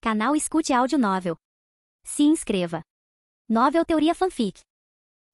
Canal Escute Áudio Novel. Se inscreva. Novel Teoria Fanfic.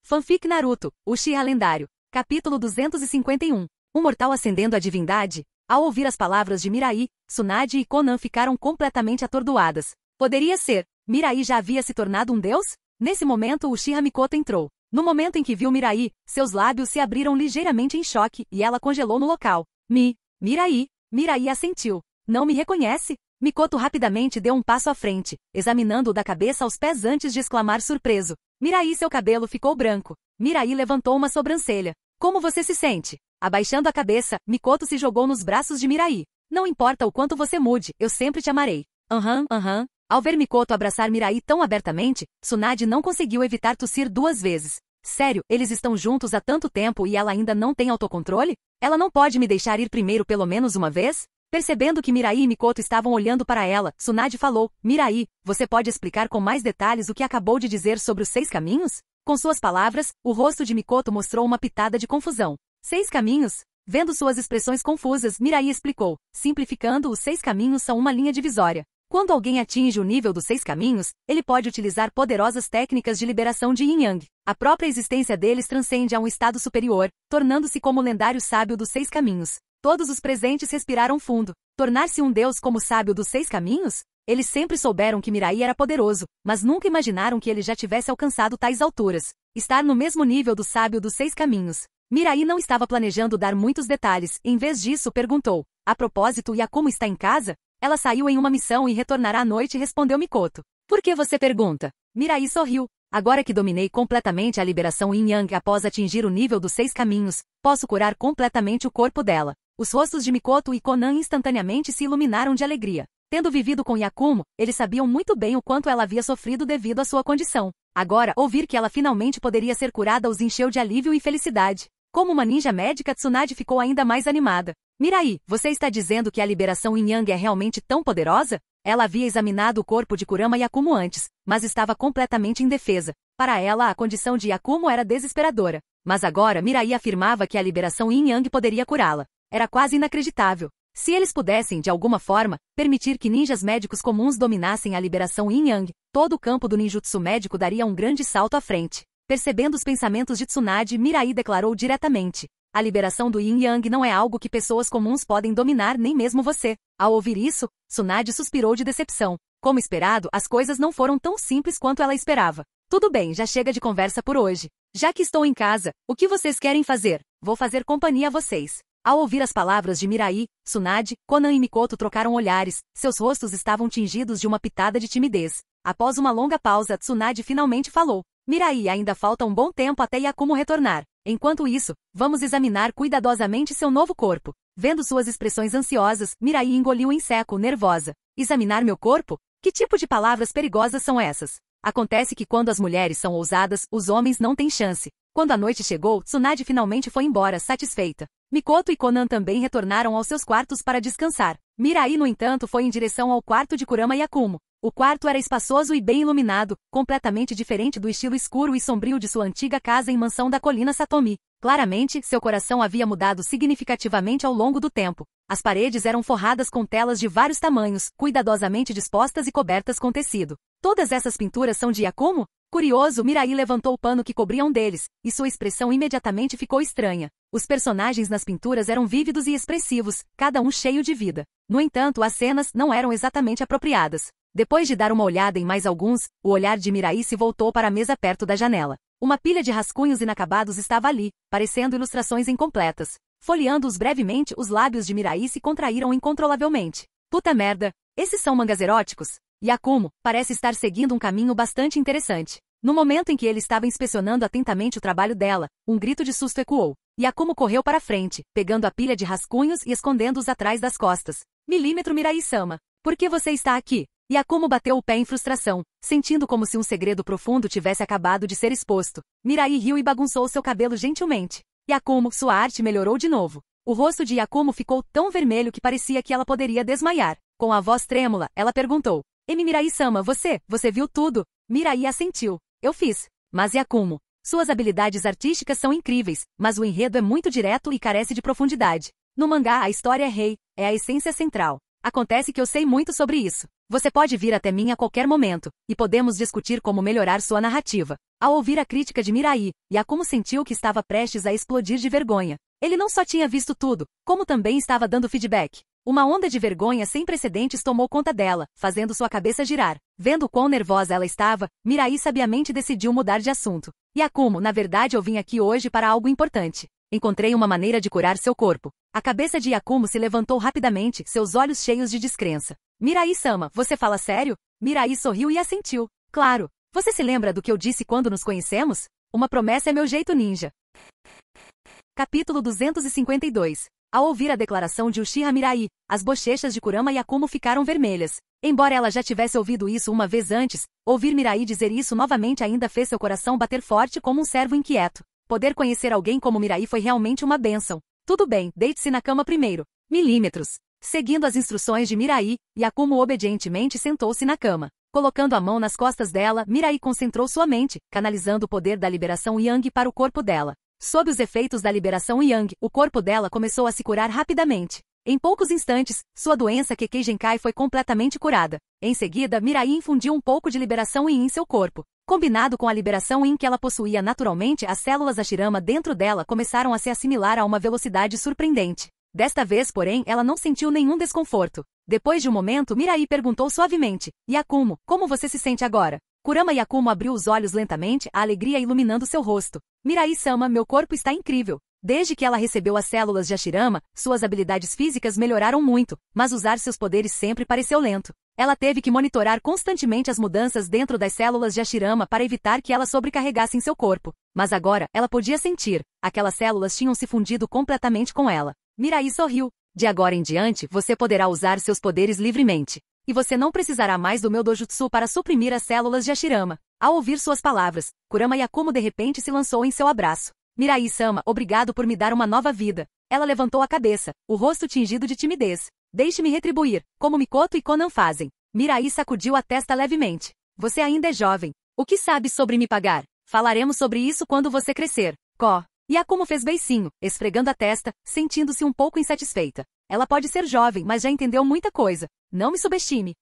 Fanfic Naruto, Uchiha Lendário. Capítulo 251. Um mortal ascendendo à divindade? Ao ouvir as palavras de Mirai, Tsunade e Konan ficaram completamente atordoadas. Poderia ser. Mirai já havia se tornado um deus? Nesse momento Uchiha Mikoto entrou. No momento em que viu Mirai, seus lábios se abriram ligeiramente em choque e ela congelou no local. Mirai. Mirai assentiu. Não me reconhece? Mikoto rapidamente deu um passo à frente, examinando-o da cabeça aos pés antes de exclamar surpreso. Mirai, seu cabelo ficou branco. Mirai levantou uma sobrancelha. Como você se sente? Abaixando a cabeça, Mikoto se jogou nos braços de Mirai. Não importa o quanto você mude, eu sempre te amarei. Ao ver Mikoto abraçar Mirai tão abertamente, Tsunade não conseguiu evitar tossir 2 vezes. Sério, eles estão juntos há tanto tempo e ela ainda não tem autocontrole? Ela não pode me deixar ir primeiro pelo menos uma vez? Percebendo que Mirai e Mikoto estavam olhando para ela, Tsunade falou, Mirai, você pode explicar com mais detalhes o que acabou de dizer sobre os 6 caminhos? Com suas palavras, o rosto de Mikoto mostrou uma pitada de confusão. 6 caminhos? Vendo suas expressões confusas, Mirai explicou, simplificando, os 6 caminhos são uma linha divisória. Quando alguém atinge o nível dos 6 caminhos, ele pode utilizar poderosas técnicas de liberação de Yin Yang. A própria existência deles transcende a um estado superior, tornando-se como o lendário sábio dos 6 caminhos. Todos os presentes respiraram fundo. Tornar-se um deus como o sábio dos 6 caminhos? Eles sempre souberam que Mirai era poderoso, mas nunca imaginaram que ele já tivesse alcançado tais alturas. Estar no mesmo nível do sábio dos 6 caminhos. Mirai não estava planejando dar muitos detalhes, em vez disso perguntou, a propósito, Yakumo está em casa? Ela saiu em uma missão e retornará à noite, respondeu Mikoto. Por que você pergunta? Mirai sorriu. Agora que dominei completamente a liberação Yin Yang após atingir o nível dos 6 caminhos, posso curar completamente o corpo dela. Os rostos de Mikoto e Konan instantaneamente se iluminaram de alegria. Tendo vivido com Yakumo, eles sabiam muito bem o quanto ela havia sofrido devido à sua condição. Agora, ouvir que ela finalmente poderia ser curada os encheu de alívio e felicidade. Como uma ninja médica, Tsunade ficou ainda mais animada. Mirai, você está dizendo que a liberação Yin Yang é realmente tão poderosa? Ela havia examinado o corpo de Kurama Yakumo antes, mas estava completamente indefesa. Para ela, a condição de Yakumo era desesperadora. Mas agora Mirai afirmava que a liberação Yin Yang poderia curá-la. Era quase inacreditável. Se eles pudessem, de alguma forma, permitir que ninjas médicos comuns dominassem a liberação Yin Yang, todo o campo do ninjutsu médico daria um grande salto à frente. Percebendo os pensamentos de Tsunade, Mirai declarou diretamente. A liberação do Yin Yang não é algo que pessoas comuns podem dominar, nem mesmo você. Ao ouvir isso, Tsunade suspirou de decepção. Como esperado, as coisas não foram tão simples quanto ela esperava. Tudo bem, já chega de conversa por hoje. Já que estou em casa, o que vocês querem fazer? Vou fazer companhia a vocês. Ao ouvir as palavras de Mirai, Tsunade, Konan e Mikoto trocaram olhares, seus rostos estavam tingidos de uma pitada de timidez. Após uma longa pausa, Tsunade finalmente falou. Mirai, ainda falta um bom tempo até Yakumo retornar. Enquanto isso, vamos examinar cuidadosamente seu novo corpo. Vendo suas expressões ansiosas, Mirai engoliu em seco, nervosa. Examinar meu corpo? Que tipo de palavras perigosas são essas? Acontece que quando as mulheres são ousadas, os homens não têm chance. Quando a noite chegou, Tsunade finalmente foi embora, satisfeita. Mikoto e Konan também retornaram aos seus quartos para descansar. Mirai, no entanto, foi em direção ao quarto de Kurama Yakumo. O quarto era espaçoso e bem iluminado, completamente diferente do estilo escuro e sombrio de sua antiga casa em mansão da colina Satomi. Claramente, seu coração havia mudado significativamente ao longo do tempo. As paredes eram forradas com telas de vários tamanhos, cuidadosamente dispostas e cobertas com tecido. Todas essas pinturas são de Yakumo? Curioso, Mirai levantou o pano que cobria um deles, e sua expressão imediatamente ficou estranha. Os personagens nas pinturas eram vívidos e expressivos, cada um cheio de vida. No entanto, as cenas não eram exatamente apropriadas. Depois de dar uma olhada em mais alguns, o olhar de Mirai se voltou para a mesa perto da janela. Uma pilha de rascunhos inacabados estava ali, parecendo ilustrações incompletas. Folheando-os brevemente, os lábios de Mirai se contraíram incontrolavelmente. Puta merda, esses são mangas eróticos? Yakumo parece estar seguindo um caminho bastante interessante. No momento em que ele estava inspecionando atentamente o trabalho dela, um grito de susto ecoou. Yakumo correu para frente, pegando a pilha de rascunhos e escondendo-os atrás das costas. Milímetro Mirai-sama, por que você está aqui? Yakumo bateu o pé em frustração, sentindo como se um segredo profundo tivesse acabado de ser exposto. Mirai riu e bagunçou seu cabelo gentilmente. Yakumo, sua arte melhorou de novo. O rosto de Yakumo ficou tão vermelho que parecia que ela poderia desmaiar. Com a voz trêmula, ela perguntou. Mirai-sama, você viu tudo? Mirai assentiu. Eu fiz. Mas Yakumo, suas habilidades artísticas são incríveis, mas o enredo é muito direto e carece de profundidade. No mangá, a história é rei, é a essência central. Acontece que eu sei muito sobre isso. Você pode vir até mim a qualquer momento, e podemos discutir como melhorar sua narrativa. Ao ouvir a crítica de Mirai, Yakumo sentiu que estava prestes a explodir de vergonha. Ele não só tinha visto tudo, como também estava dando feedback. Uma onda de vergonha sem precedentes tomou conta dela, fazendo sua cabeça girar. Vendo quão nervosa ela estava, Mirai sabiamente decidiu mudar de assunto. Yakumo, na verdade eu vim aqui hoje para algo importante. Encontrei uma maneira de curar seu corpo. A cabeça de Yakumo se levantou rapidamente, seus olhos cheios de descrença. Mirai-sama, você fala sério? Mirai sorriu e assentiu. Claro. Você se lembra do que eu disse quando nos conhecemos? Uma promessa é meu jeito ninja. Capítulo 252. Ao ouvir a declaração de Uchiha Mirai, as bochechas de Kurama Yakumo ficaram vermelhas. Embora ela já tivesse ouvido isso uma vez antes, ouvir Mirai dizer isso novamente ainda fez seu coração bater forte como um cervo inquieto. Poder conhecer alguém como Mirai foi realmente uma bênção. Tudo bem, deite-se na cama primeiro. Milímetros. Seguindo as instruções de Mirai, Yakumo obedientemente sentou-se na cama. Colocando a mão nas costas dela, Mirai concentrou sua mente, canalizando o poder da liberação Yang para o corpo dela. Sob os efeitos da liberação Yang, o corpo dela começou a se curar rapidamente. Em poucos instantes, sua doença Kekkei Genkai foi completamente curada. Em seguida, Mirai infundiu um pouco de liberação Yin em seu corpo. Combinado com a liberação Yin que ela possuía naturalmente, as células Hashirama dentro dela começaram a se assimilar a uma velocidade surpreendente. Desta vez, porém, ela não sentiu nenhum desconforto. Depois de um momento, Mirai perguntou suavemente: Yakumo, como você se sente agora? Kurama Yakumo abriu os olhos lentamente, a alegria iluminando seu rosto. Mirai-sama, meu corpo está incrível. Desde que ela recebeu as células de Hashirama, suas habilidades físicas melhoraram muito, mas usar seus poderes sempre pareceu lento. Ela teve que monitorar constantemente as mudanças dentro das células de Hashirama para evitar que elas sobrecarregassem seu corpo. Mas agora, ela podia sentir. Aquelas células tinham se fundido completamente com ela. Mirai sorriu. De agora em diante, você poderá usar seus poderes livremente. E você não precisará mais do meu dojutsu para suprimir as células de Hashirama. Ao ouvir suas palavras, Kurama Yakumo de repente se lançou em seu abraço. Mirai-sama, obrigado por me dar uma nova vida. Ela levantou a cabeça, o rosto tingido de timidez. Deixe-me retribuir, como Mikoto e Konan fazem. Mirai sacudiu a testa levemente. Você ainda é jovem. O que sabe sobre me pagar? Falaremos sobre isso quando você crescer. Yakumo fez beicinho, esfregando a testa, sentindo-se um pouco insatisfeita. Ela pode ser jovem, mas já entendeu muita coisa. Não me subestime.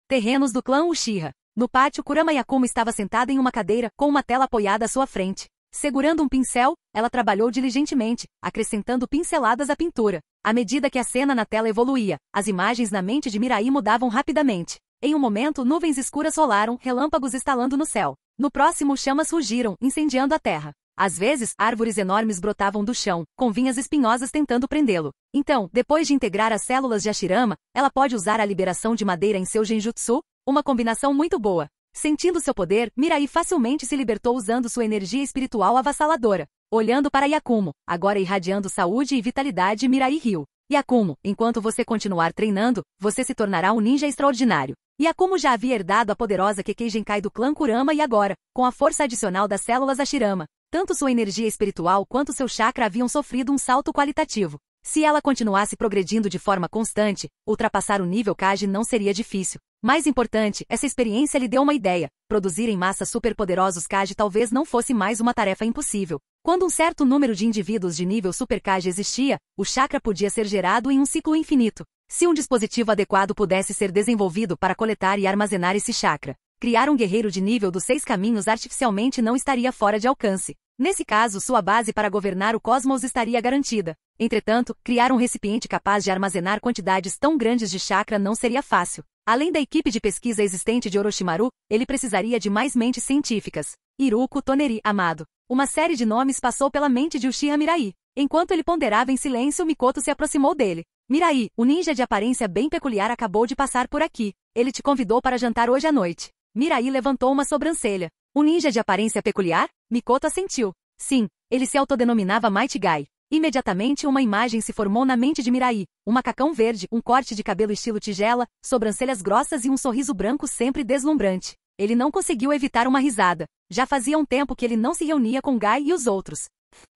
Terrenos do clã Uchiha. No pátio, Kurama Yakumo estava sentada em uma cadeira, com uma tela apoiada à sua frente. Segurando um pincel, ela trabalhou diligentemente, acrescentando pinceladas à pintura. À medida que a cena na tela evoluía, as imagens na mente de Mirai mudavam rapidamente. Em um momento, nuvens escuras rolaram, relâmpagos estalando no céu. No próximo, chamas rugiram, incendiando a terra. Às vezes, árvores enormes brotavam do chão, com vinhas espinhosas tentando prendê-lo. Então, depois de integrar as células de Hashirama, ela pode usar a liberação de madeira em seu genjutsu, uma combinação muito boa. Sentindo seu poder, Mirai facilmente se libertou usando sua energia espiritual avassaladora. Olhando para Yakumo, agora irradiando saúde e vitalidade, Mirai riu. Yakumo, enquanto você continuar treinando, você se tornará um ninja extraordinário. Yakumo já havia herdado a poderosa Kekkei Genkai do clã Kurama e agora, com a força adicional das células Hashirama, tanto sua energia espiritual quanto seu chakra haviam sofrido um salto qualitativo. Se ela continuasse progredindo de forma constante, ultrapassar o nível Kage não seria difícil. Mais importante, essa experiência lhe deu uma ideia. Produzir em massa superpoderosos Kage talvez não fosse mais uma tarefa impossível. Quando um certo número de indivíduos de nível Super Kage existia, o chakra podia ser gerado em um ciclo infinito. Se um dispositivo adequado pudesse ser desenvolvido para coletar e armazenar esse chakra, criar um guerreiro de nível dos 6 caminhos artificialmente não estaria fora de alcance. Nesse caso, sua base para governar o cosmos estaria garantida. Entretanto, criar um recipiente capaz de armazenar quantidades tão grandes de chakra não seria fácil. Além da equipe de pesquisa existente de Orochimaru, ele precisaria de mais mentes científicas. Iruko Toneri, amado. Uma série de nomes passou pela mente de Uchiha Mirai. Enquanto ele ponderava em silêncio, Mikoto se aproximou dele. Mirai, o ninja de aparência bem peculiar acabou de passar por aqui. Ele te convidou para jantar hoje à noite. Mirai levantou uma sobrancelha. Um ninja de aparência peculiar? Mikoto assentiu. Sim, ele se autodenominava Might Guy. Imediatamente uma imagem se formou na mente de Mirai. Um macacão verde, um corte de cabelo estilo tigela, sobrancelhas grossas e um sorriso branco sempre deslumbrante. Ele não conseguiu evitar uma risada. Já fazia um tempo que ele não se reunia com Guy e os outros.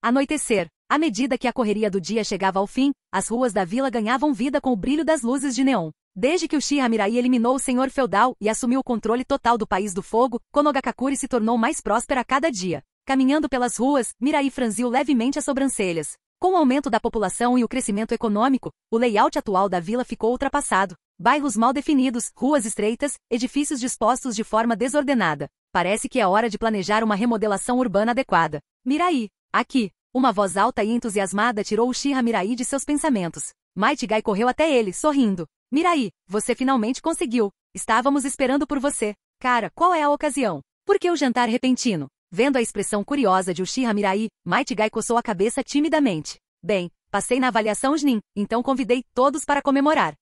Anoitecer. À medida que a correria do dia chegava ao fim, as ruas da vila ganhavam vida com o brilho das luzes de neon. Desde que Uchiha Mirai eliminou o senhor feudal e assumiu o controle total do País do Fogo, Konogakakure se tornou mais próspera a cada dia. Caminhando pelas ruas, Mirai franziu levemente as sobrancelhas. Com o aumento da população e o crescimento econômico, o layout atual da vila ficou ultrapassado. Bairros mal definidos, ruas estreitas, edifícios dispostos de forma desordenada. Parece que é hora de planejar uma remodelação urbana adequada. Mirai, aqui. Uma voz alta e entusiasmada tirou Uchiha Mirai de seus pensamentos. Might Guy correu até ele, sorrindo. Mirai, você finalmente conseguiu. Estávamos esperando por você. Cara, qual é a ocasião? Por que o jantar repentino? Vendo a expressão curiosa de Uchiha Mirai, Might Guy coçou a cabeça timidamente. Bem, passei na avaliação Chunin, então convidei todos para comemorar.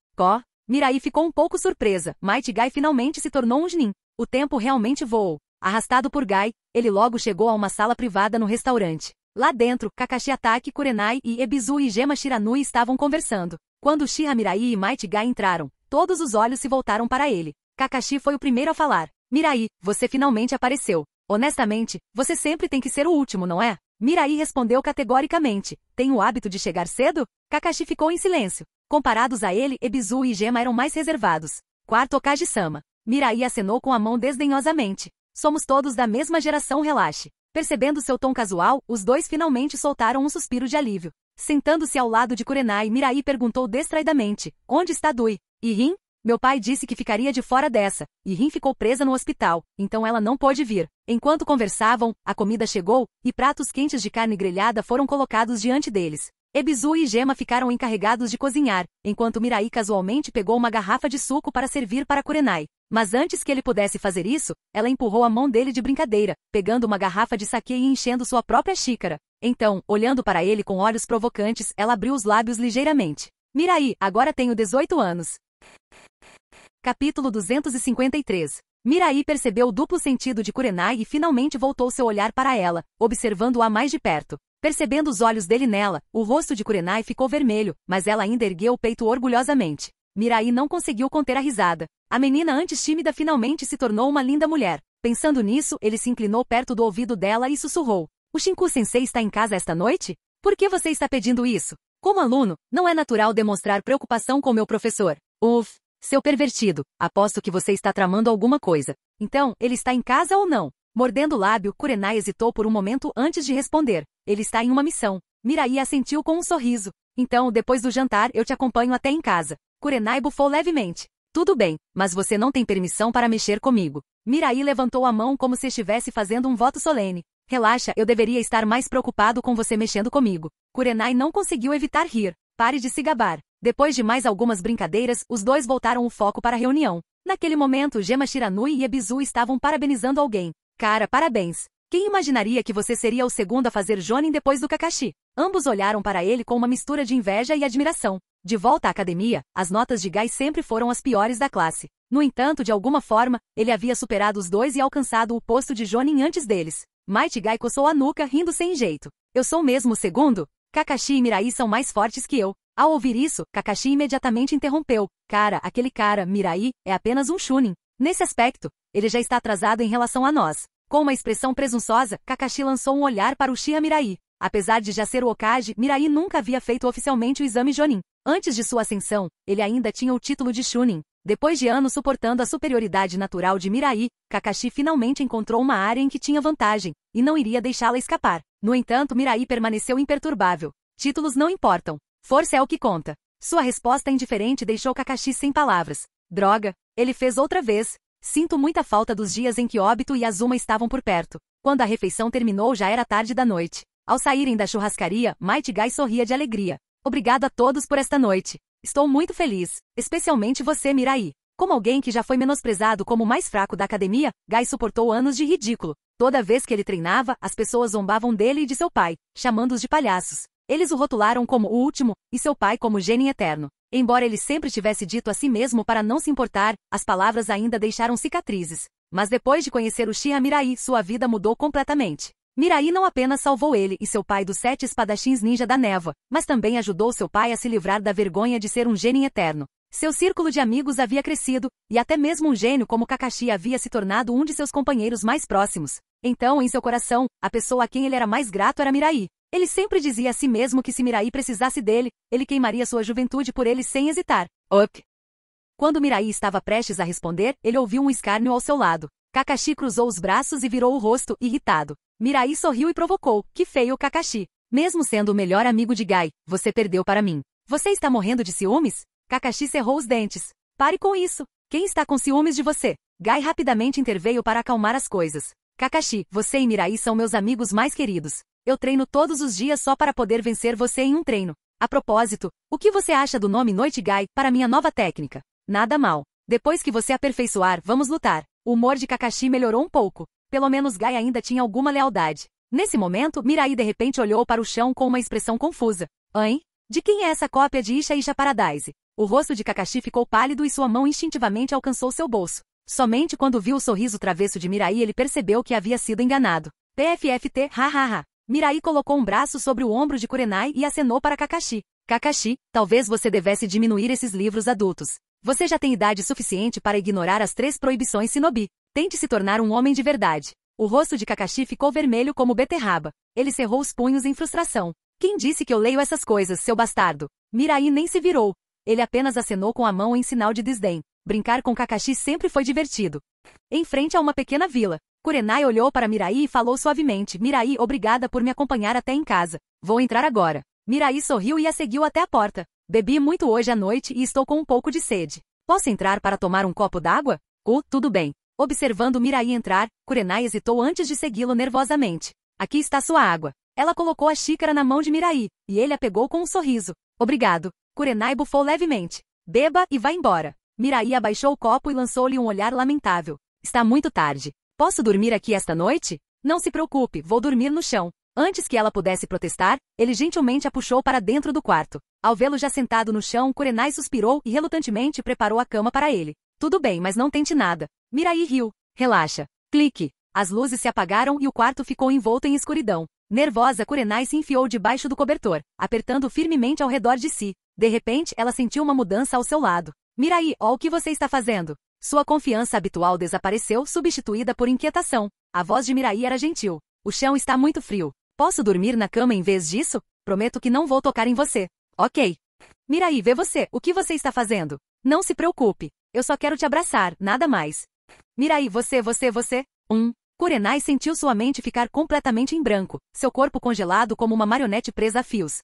Mirai ficou um pouco surpresa. Might Guy finalmente se tornou um Chunin. O tempo realmente voou. Arrastado por Guy, ele logo chegou a uma sala privada no restaurante. Lá dentro, Kakashi Atake, Kurenai e Ebizu e Gema Shiranui estavam conversando. Quando Uchiha Mirai e Might Guy entraram, todos os olhos se voltaram para ele. Kakashi foi o primeiro a falar. Mirai, você finalmente apareceu. Honestamente, você sempre tem que ser o último, não é? Mirai respondeu categoricamente. Tem o hábito de chegar cedo? Kakashi ficou em silêncio. Comparados a ele, Ebizu e Gema eram mais reservados. Quarto Okage-sama. Mirai acenou com a mão desdenhosamente. Somos todos da mesma geração, relaxe. Percebendo seu tom casual, os dois finalmente soltaram um suspiro de alívio. Sentando-se ao lado de Kurenai, Mirai perguntou distraidamente. Onde está Dui? E Rin? Meu pai disse que ficaria de fora dessa. E Rin ficou presa no hospital, então ela não pôde vir. Enquanto conversavam, a comida chegou, e pratos quentes de carne grelhada foram colocados diante deles. Ebizu e Gema ficaram encarregados de cozinhar, enquanto Mirai casualmente pegou uma garrafa de suco para servir para Kurenai. Mas antes que ele pudesse fazer isso, ela empurrou a mão dele de brincadeira, pegando uma garrafa de saquê e enchendo sua própria xícara. Então, olhando para ele com olhos provocantes, ela abriu os lábios ligeiramente. Mirai, agora tenho 18 anos. Capítulo 253. Mirai percebeu o duplo sentido de Kurenai e finalmente voltou seu olhar para ela, observando-a mais de perto. Percebendo os olhos dele nela, o rosto de Kurenai ficou vermelho, mas ela ainda ergueu o peito orgulhosamente. Mirai não conseguiu conter a risada. A menina antes tímida finalmente se tornou uma linda mulher. Pensando nisso, ele se inclinou perto do ouvido dela e sussurrou. O Shinku-sensei está em casa esta noite? Por que você está pedindo isso? Como aluno, não é natural demonstrar preocupação com meu professor. Seu pervertido, aposto que você está tramando alguma coisa. Então, ele está em casa ou não? Mordendo o lábio, Kurenai hesitou por um momento antes de responder. Ele está em uma missão. Mirai assentiu com um sorriso. Então, depois do jantar, eu te acompanho até em casa. Kurenai bufou levemente. Tudo bem, mas você não tem permissão para mexer comigo. Mirai levantou a mão como se estivesse fazendo um voto solene. Relaxa, eu deveria estar mais preocupado com você mexendo comigo. Kurenai não conseguiu evitar rir. Pare de se gabar. Depois de mais algumas brincadeiras, os dois voltaram o foco para a reunião. Naquele momento, Gema Shiranui e Ebizu estavam parabenizando alguém. Cara, parabéns. Quem imaginaria que você seria o segundo a fazer Jonin depois do Kakashi? Ambos olharam para ele com uma mistura de inveja e admiração. De volta à academia, as notas de Guy sempre foram as piores da classe. No entanto, de alguma forma, ele havia superado os dois e alcançado o posto de Jonin antes deles. Might Guy coçou a nuca, rindo sem jeito. Eu sou mesmo o segundo? Kakashi e Mirai são mais fortes que eu. Ao ouvir isso, Kakashi imediatamente interrompeu. Cara, aquele cara, Mirai, é apenas um Chunin. Nesse aspecto, ele já está atrasado em relação a nós. Com uma expressão presunçosa, Kakashi lançou um olhar para Uchiha Mirai. Apesar de já ser o Hokage, Mirai nunca havia feito oficialmente o exame Jonin. Antes de sua ascensão, ele ainda tinha o título de Chunin. Depois de anos suportando a superioridade natural de Mirai, Kakashi finalmente encontrou uma área em que tinha vantagem, e não iria deixá-la escapar. No entanto, Mirai permaneceu imperturbável. Títulos não importam. Força é o que conta. Sua resposta indiferente deixou Kakashi sem palavras. Droga, ele fez outra vez. Sinto muita falta dos dias em que Obito e Azuma estavam por perto. Quando a refeição terminou já era tarde da noite. Ao saírem da churrascaria, Might Guy sorria de alegria. Obrigado a todos por esta noite. Estou muito feliz. Especialmente você, Mirai. Como alguém que já foi menosprezado como o mais fraco da academia, Guy suportou anos de ridículo. Toda vez que ele treinava, as pessoas zombavam dele e de seu pai, chamando-os de palhaços. Eles o rotularam como o último, e seu pai como Genin eterno. Embora ele sempre tivesse dito a si mesmo para não se importar, as palavras ainda deixaram cicatrizes. Mas depois de conhecer Uchiha Mirai, sua vida mudou completamente. Mirai não apenas salvou ele e seu pai dos 7 espadachins ninja da névoa, mas também ajudou seu pai a se livrar da vergonha de ser um Genin eterno. Seu círculo de amigos havia crescido, e até mesmo um gênio como Kakashi havia se tornado um de seus companheiros mais próximos. Então, em seu coração, a pessoa a quem ele era mais grato era Mirai. Ele sempre dizia a si mesmo que se Mirai precisasse dele, ele queimaria sua juventude por ele sem hesitar. Quando Mirai estava prestes a responder, ele ouviu um escárnio ao seu lado. Kakashi cruzou os braços e virou o rosto, irritado. Mirai sorriu e provocou. Que feio, Kakashi. Mesmo sendo o melhor amigo de Gai, você perdeu para mim. Você está morrendo de ciúmes? Kakashi cerrou os dentes. Pare com isso. Quem está com ciúmes de você? Gai rapidamente interveio para acalmar as coisas. Kakashi, você e Mirai são meus amigos mais queridos. Eu treino todos os dias só para poder vencer você em um treino. A propósito, o que você acha do nome Noite Gai para minha nova técnica? Nada mal. Depois que você aperfeiçoar, vamos lutar. O humor de Kakashi melhorou um pouco. Pelo menos Gai ainda tinha alguma lealdade. Nesse momento, Mirai de repente olhou para o chão com uma expressão confusa. Hein? De quem é essa cópia de Isha Isha Paradise? O rosto de Kakashi ficou pálido e sua mão instintivamente alcançou seu bolso. Somente quando viu o sorriso travesso de Mirai ele percebeu que havia sido enganado. PFFT, hahaha. Mirai colocou um braço sobre o ombro de Kurenai e acenou para Kakashi. Kakashi, talvez você devesse diminuir esses livros adultos. Você já tem idade suficiente para ignorar as 3 proibições Shinobi. Tente se tornar um homem de verdade. O rosto de Kakashi ficou vermelho como beterraba. Ele cerrou os punhos em frustração. Quem disse que eu leio essas coisas, seu bastardo? Mirai nem se virou. Ele apenas acenou com a mão em sinal de desdém. Brincar com Kakashi sempre foi divertido. Em frente a uma pequena vila, Kurenai olhou para Mirai e falou suavemente. Mirai, obrigada por me acompanhar até em casa. Vou entrar agora. Mirai sorriu e a seguiu até a porta. Bebi muito hoje à noite e estou com um pouco de sede. Posso entrar para tomar um copo d'água? Tudo bem. Observando Mirai entrar, Kurenai hesitou antes de segui-lo nervosamente. Aqui está sua água. Ela colocou a xícara na mão de Mirai, e ele a pegou com um sorriso. Obrigado. Kurenai bufou levemente. Beba e vá embora. Mirai abaixou o copo e lançou-lhe um olhar lamentável. Está muito tarde. Posso dormir aqui esta noite? Não se preocupe, vou dormir no chão. Antes que ela pudesse protestar, ele gentilmente a puxou para dentro do quarto. Ao vê-lo já sentado no chão, Kurenai suspirou e relutantemente preparou a cama para ele. Tudo bem, mas não tente nada. Mirai riu. Relaxa. Clique. As luzes se apagaram e o quarto ficou envolto em escuridão. Nervosa, Kurenai se enfiou debaixo do cobertor, apertando firmemente ao redor de si. De repente, ela sentiu uma mudança ao seu lado. Mirai, ó o que você está fazendo? Sua confiança habitual desapareceu, substituída por inquietação. A voz de Mirai era gentil. O chão está muito frio. Posso dormir na cama em vez disso? Prometo que não vou tocar em você. Ok. Mirai, vê você, o que você está fazendo? Não se preocupe. Eu só quero te abraçar, nada mais. Mirai, você. Kurenai sentiu sua mente ficar completamente em branco, seu corpo congelado como uma marionete presa a fios.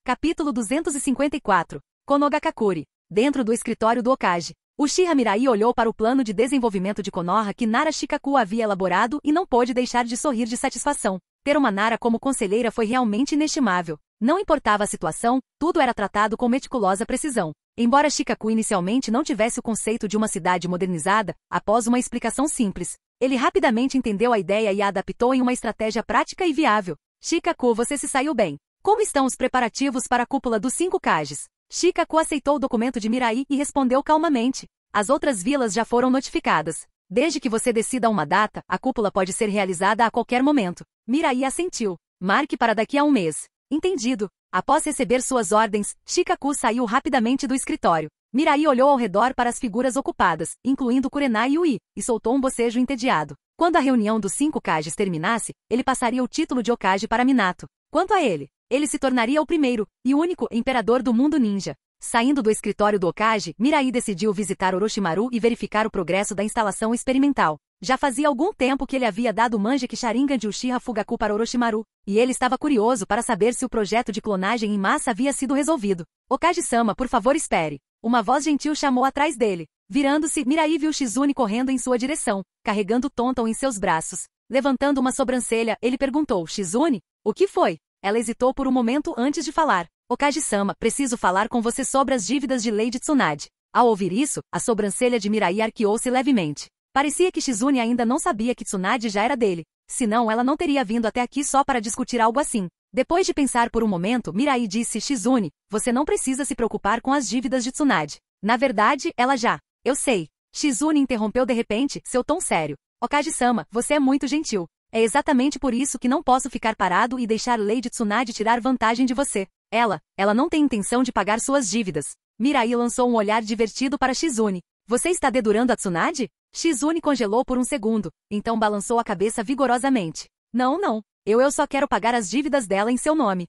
Capítulo 254. Konogakakuri. Dentro do escritório do Hokage. Uchiha Mirai olhou para o plano de desenvolvimento de Konoha que Nara Shikaku havia elaborado e não pôde deixar de sorrir de satisfação. Ter uma Nara como conselheira foi realmente inestimável. Não importava a situação, tudo era tratado com meticulosa precisão. Embora Shikaku inicialmente não tivesse o conceito de uma cidade modernizada, após uma explicação simples, ele rapidamente entendeu a ideia e a adaptou em uma estratégia prática e viável. Shikaku, você se saiu bem. Como estão os preparativos para a cúpula dos 5 Kages? Shikaku aceitou o documento de Mirai e respondeu calmamente. As outras vilas já foram notificadas. Desde que você decida uma data, a cúpula pode ser realizada a qualquer momento. Mirai assentiu. Marque para daqui a um mês. Entendido. Após receber suas ordens, Shikaku saiu rapidamente do escritório. Mirai olhou ao redor para as figuras ocupadas, incluindo Kurenai e Ui, e soltou um bocejo entediado. Quando a reunião dos 5 Kages terminasse, ele passaria o título de Hokage para Minato. Quanto a ele se tornaria o primeiro e único imperador do mundo ninja. Saindo do escritório do Hokage, Mirai decidiu visitar Orochimaru e verificar o progresso da instalação experimental. Já fazia algum tempo que ele havia dado o Mangekyou Sharingan de Uchiha Fugaku para Orochimaru, e ele estava curioso para saber se o projeto de clonagem em massa havia sido resolvido. Hokage-sama, por favor espere. Uma voz gentil chamou atrás dele. Virando-se, Mirai viu Shizune correndo em sua direção, carregando Tonton em seus braços. Levantando uma sobrancelha, ele perguntou, Shizune? O que foi? Ela hesitou por um momento antes de falar. Hokage-sama, preciso falar com você sobre as dívidas de Lady Tsunade. Ao ouvir isso, a sobrancelha de Mirai arqueou-se levemente. Parecia que Shizune ainda não sabia que Tsunade já era dele. Senão ela não teria vindo até aqui só para discutir algo assim. Depois de pensar por um momento, Mirai disse, Shizune, você não precisa se preocupar com as dívidas de Tsunade. Na verdade, ela já. Eu sei. Shizune interrompeu de repente, seu tom sério. Hokage-sama, você é muito gentil. É exatamente por isso que não posso ficar parado e deixar Lady Tsunade tirar vantagem de você. Ela não tem intenção de pagar suas dívidas. Mirai lançou um olhar divertido para Shizune. Você está dedurando a Tsunade? Shizune congelou por um segundo, então balançou a cabeça vigorosamente. Não. Eu só quero pagar as dívidas dela em seu nome.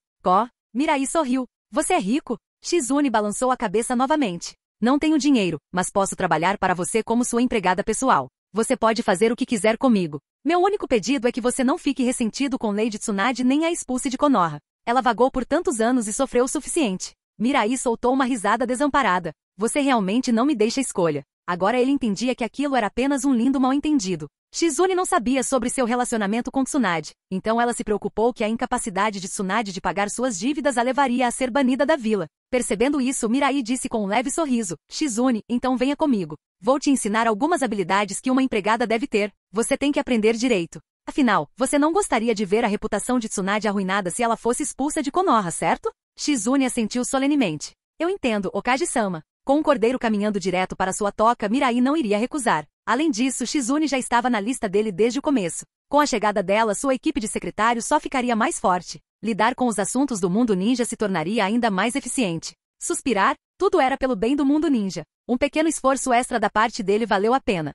Mirai sorriu. Você é rico? Shizune balançou a cabeça novamente. Não tenho dinheiro, mas posso trabalhar para você como sua empregada pessoal. Você pode fazer o que quiser comigo. Meu único pedido é que você não fique ressentido com Lady Tsunade nem a expulse de Konoha. Ela vagou por tantos anos e sofreu o suficiente. Mirai soltou uma risada desamparada. Você realmente não me deixa escolha. Agora ele entendia que aquilo era apenas um lindo mal-entendido. Shizune não sabia sobre seu relacionamento com Tsunade, então ela se preocupou que a incapacidade de Tsunade de pagar suas dívidas a levaria a ser banida da vila. Percebendo isso, Mirai disse com um leve sorriso, Shizune, então venha comigo. Vou te ensinar algumas habilidades que uma empregada deve ter. Você tem que aprender direito. Afinal, você não gostaria de ver a reputação de Tsunade arruinada se ela fosse expulsa de Konoha, certo? Shizune assentiu solenemente. Eu entendo, Okage-sama. Com um cordeiro caminhando direto para sua toca, Mirai não iria recusar. Além disso, Shizune já estava na lista dele desde o começo. Com a chegada dela, sua equipe de secretários só ficaria mais forte. Lidar com os assuntos do mundo ninja se tornaria ainda mais eficiente. Suspirar, tudo era pelo bem do mundo ninja. Um pequeno esforço extra da parte dele valeu a pena.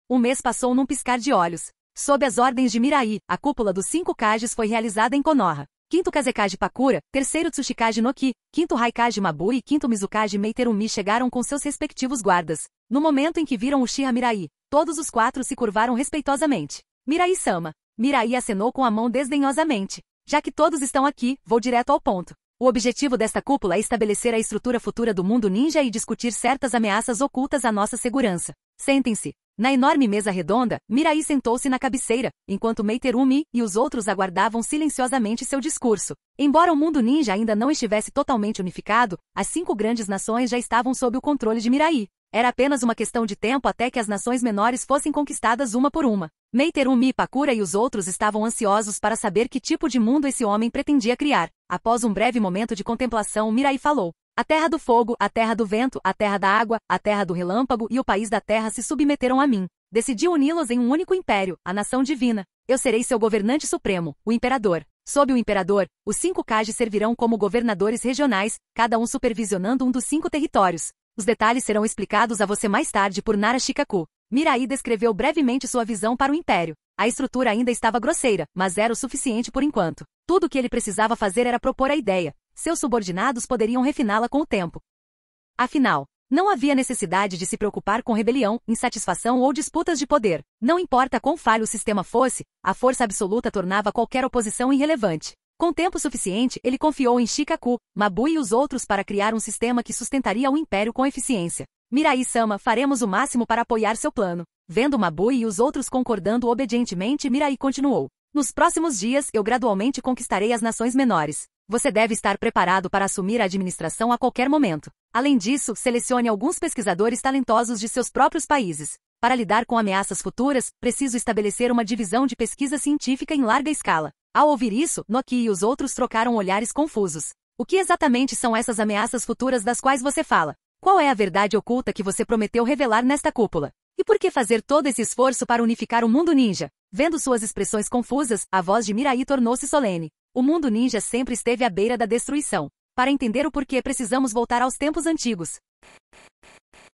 Um mês passou num piscar de olhos. Sob as ordens de Mirai, a cúpula dos 5 Kages foi realizada em Konoha. 5º Kazekage Pakura, 3º Tsuchikage no Ki, 5º Raikage Mabui e 5º Mizukage Meiterumi chegaram com seus respectivos guardas. No momento em que viram Uchiha Mirai, todos os 4 se curvaram respeitosamente. Mirai-sama. Mirai acenou com a mão desdenhosamente. Já que todos estão aqui, vou direto ao ponto. O objetivo desta cúpula é estabelecer a estrutura futura do mundo ninja e discutir certas ameaças ocultas à nossa segurança. Sentem-se. Na enorme mesa redonda, Mirai sentou-se na cabeceira, enquanto Meiterumi e os outros aguardavam silenciosamente seu discurso. Embora o mundo ninja ainda não estivesse totalmente unificado, as 5 grandes nações já estavam sob o controle de Mirai. Era apenas uma questão de tempo até que as nações menores fossem conquistadas uma por uma. Meiterumi, Pakura e os outros estavam ansiosos para saber que tipo de mundo esse homem pretendia criar. Após um breve momento de contemplação, Mirai falou. A terra do fogo, a terra do vento, a terra da água, a terra do relâmpago e o país da terra se submeteram a mim. Decidi uni-los em um único império, a nação divina. Eu serei seu governante supremo, o imperador. Sob o imperador, os 5 Kages servirão como governadores regionais, cada um supervisionando um dos 5 territórios. Os detalhes serão explicados a você mais tarde por Nara Shikaku. Mirai descreveu brevemente sua visão para o império. A estrutura ainda estava grosseira, mas era o suficiente por enquanto. Tudo o que ele precisava fazer era propor a ideia. Seus subordinados poderiam refiná-la com o tempo. Afinal, não havia necessidade de se preocupar com rebelião, insatisfação ou disputas de poder. Não importa quão falho o sistema fosse, a força absoluta tornava qualquer oposição irrelevante. Com tempo suficiente, ele confiou em Shikaku, Mabui e os outros para criar um sistema que sustentaria o império com eficiência. Mirai-sama, faremos o máximo para apoiar seu plano. Vendo Mabui e os outros concordando obedientemente, Mirai continuou. Nos próximos dias, eu gradualmente conquistarei as nações menores. Você deve estar preparado para assumir a administração a qualquer momento. Além disso, selecione alguns pesquisadores talentosos de seus próprios países. Para lidar com ameaças futuras, preciso estabelecer uma divisão de pesquisa científica em larga escala. Ao ouvir isso, Noki e os outros trocaram olhares confusos. O que exatamente são essas ameaças futuras das quais você fala? Qual é a verdade oculta que você prometeu revelar nesta cúpula? E por que fazer todo esse esforço para unificar o mundo ninja? Vendo suas expressões confusas, a voz de Mirai tornou-se solene. O mundo ninja sempre esteve à beira da destruição. Para entender o porquê, precisamos voltar aos tempos antigos.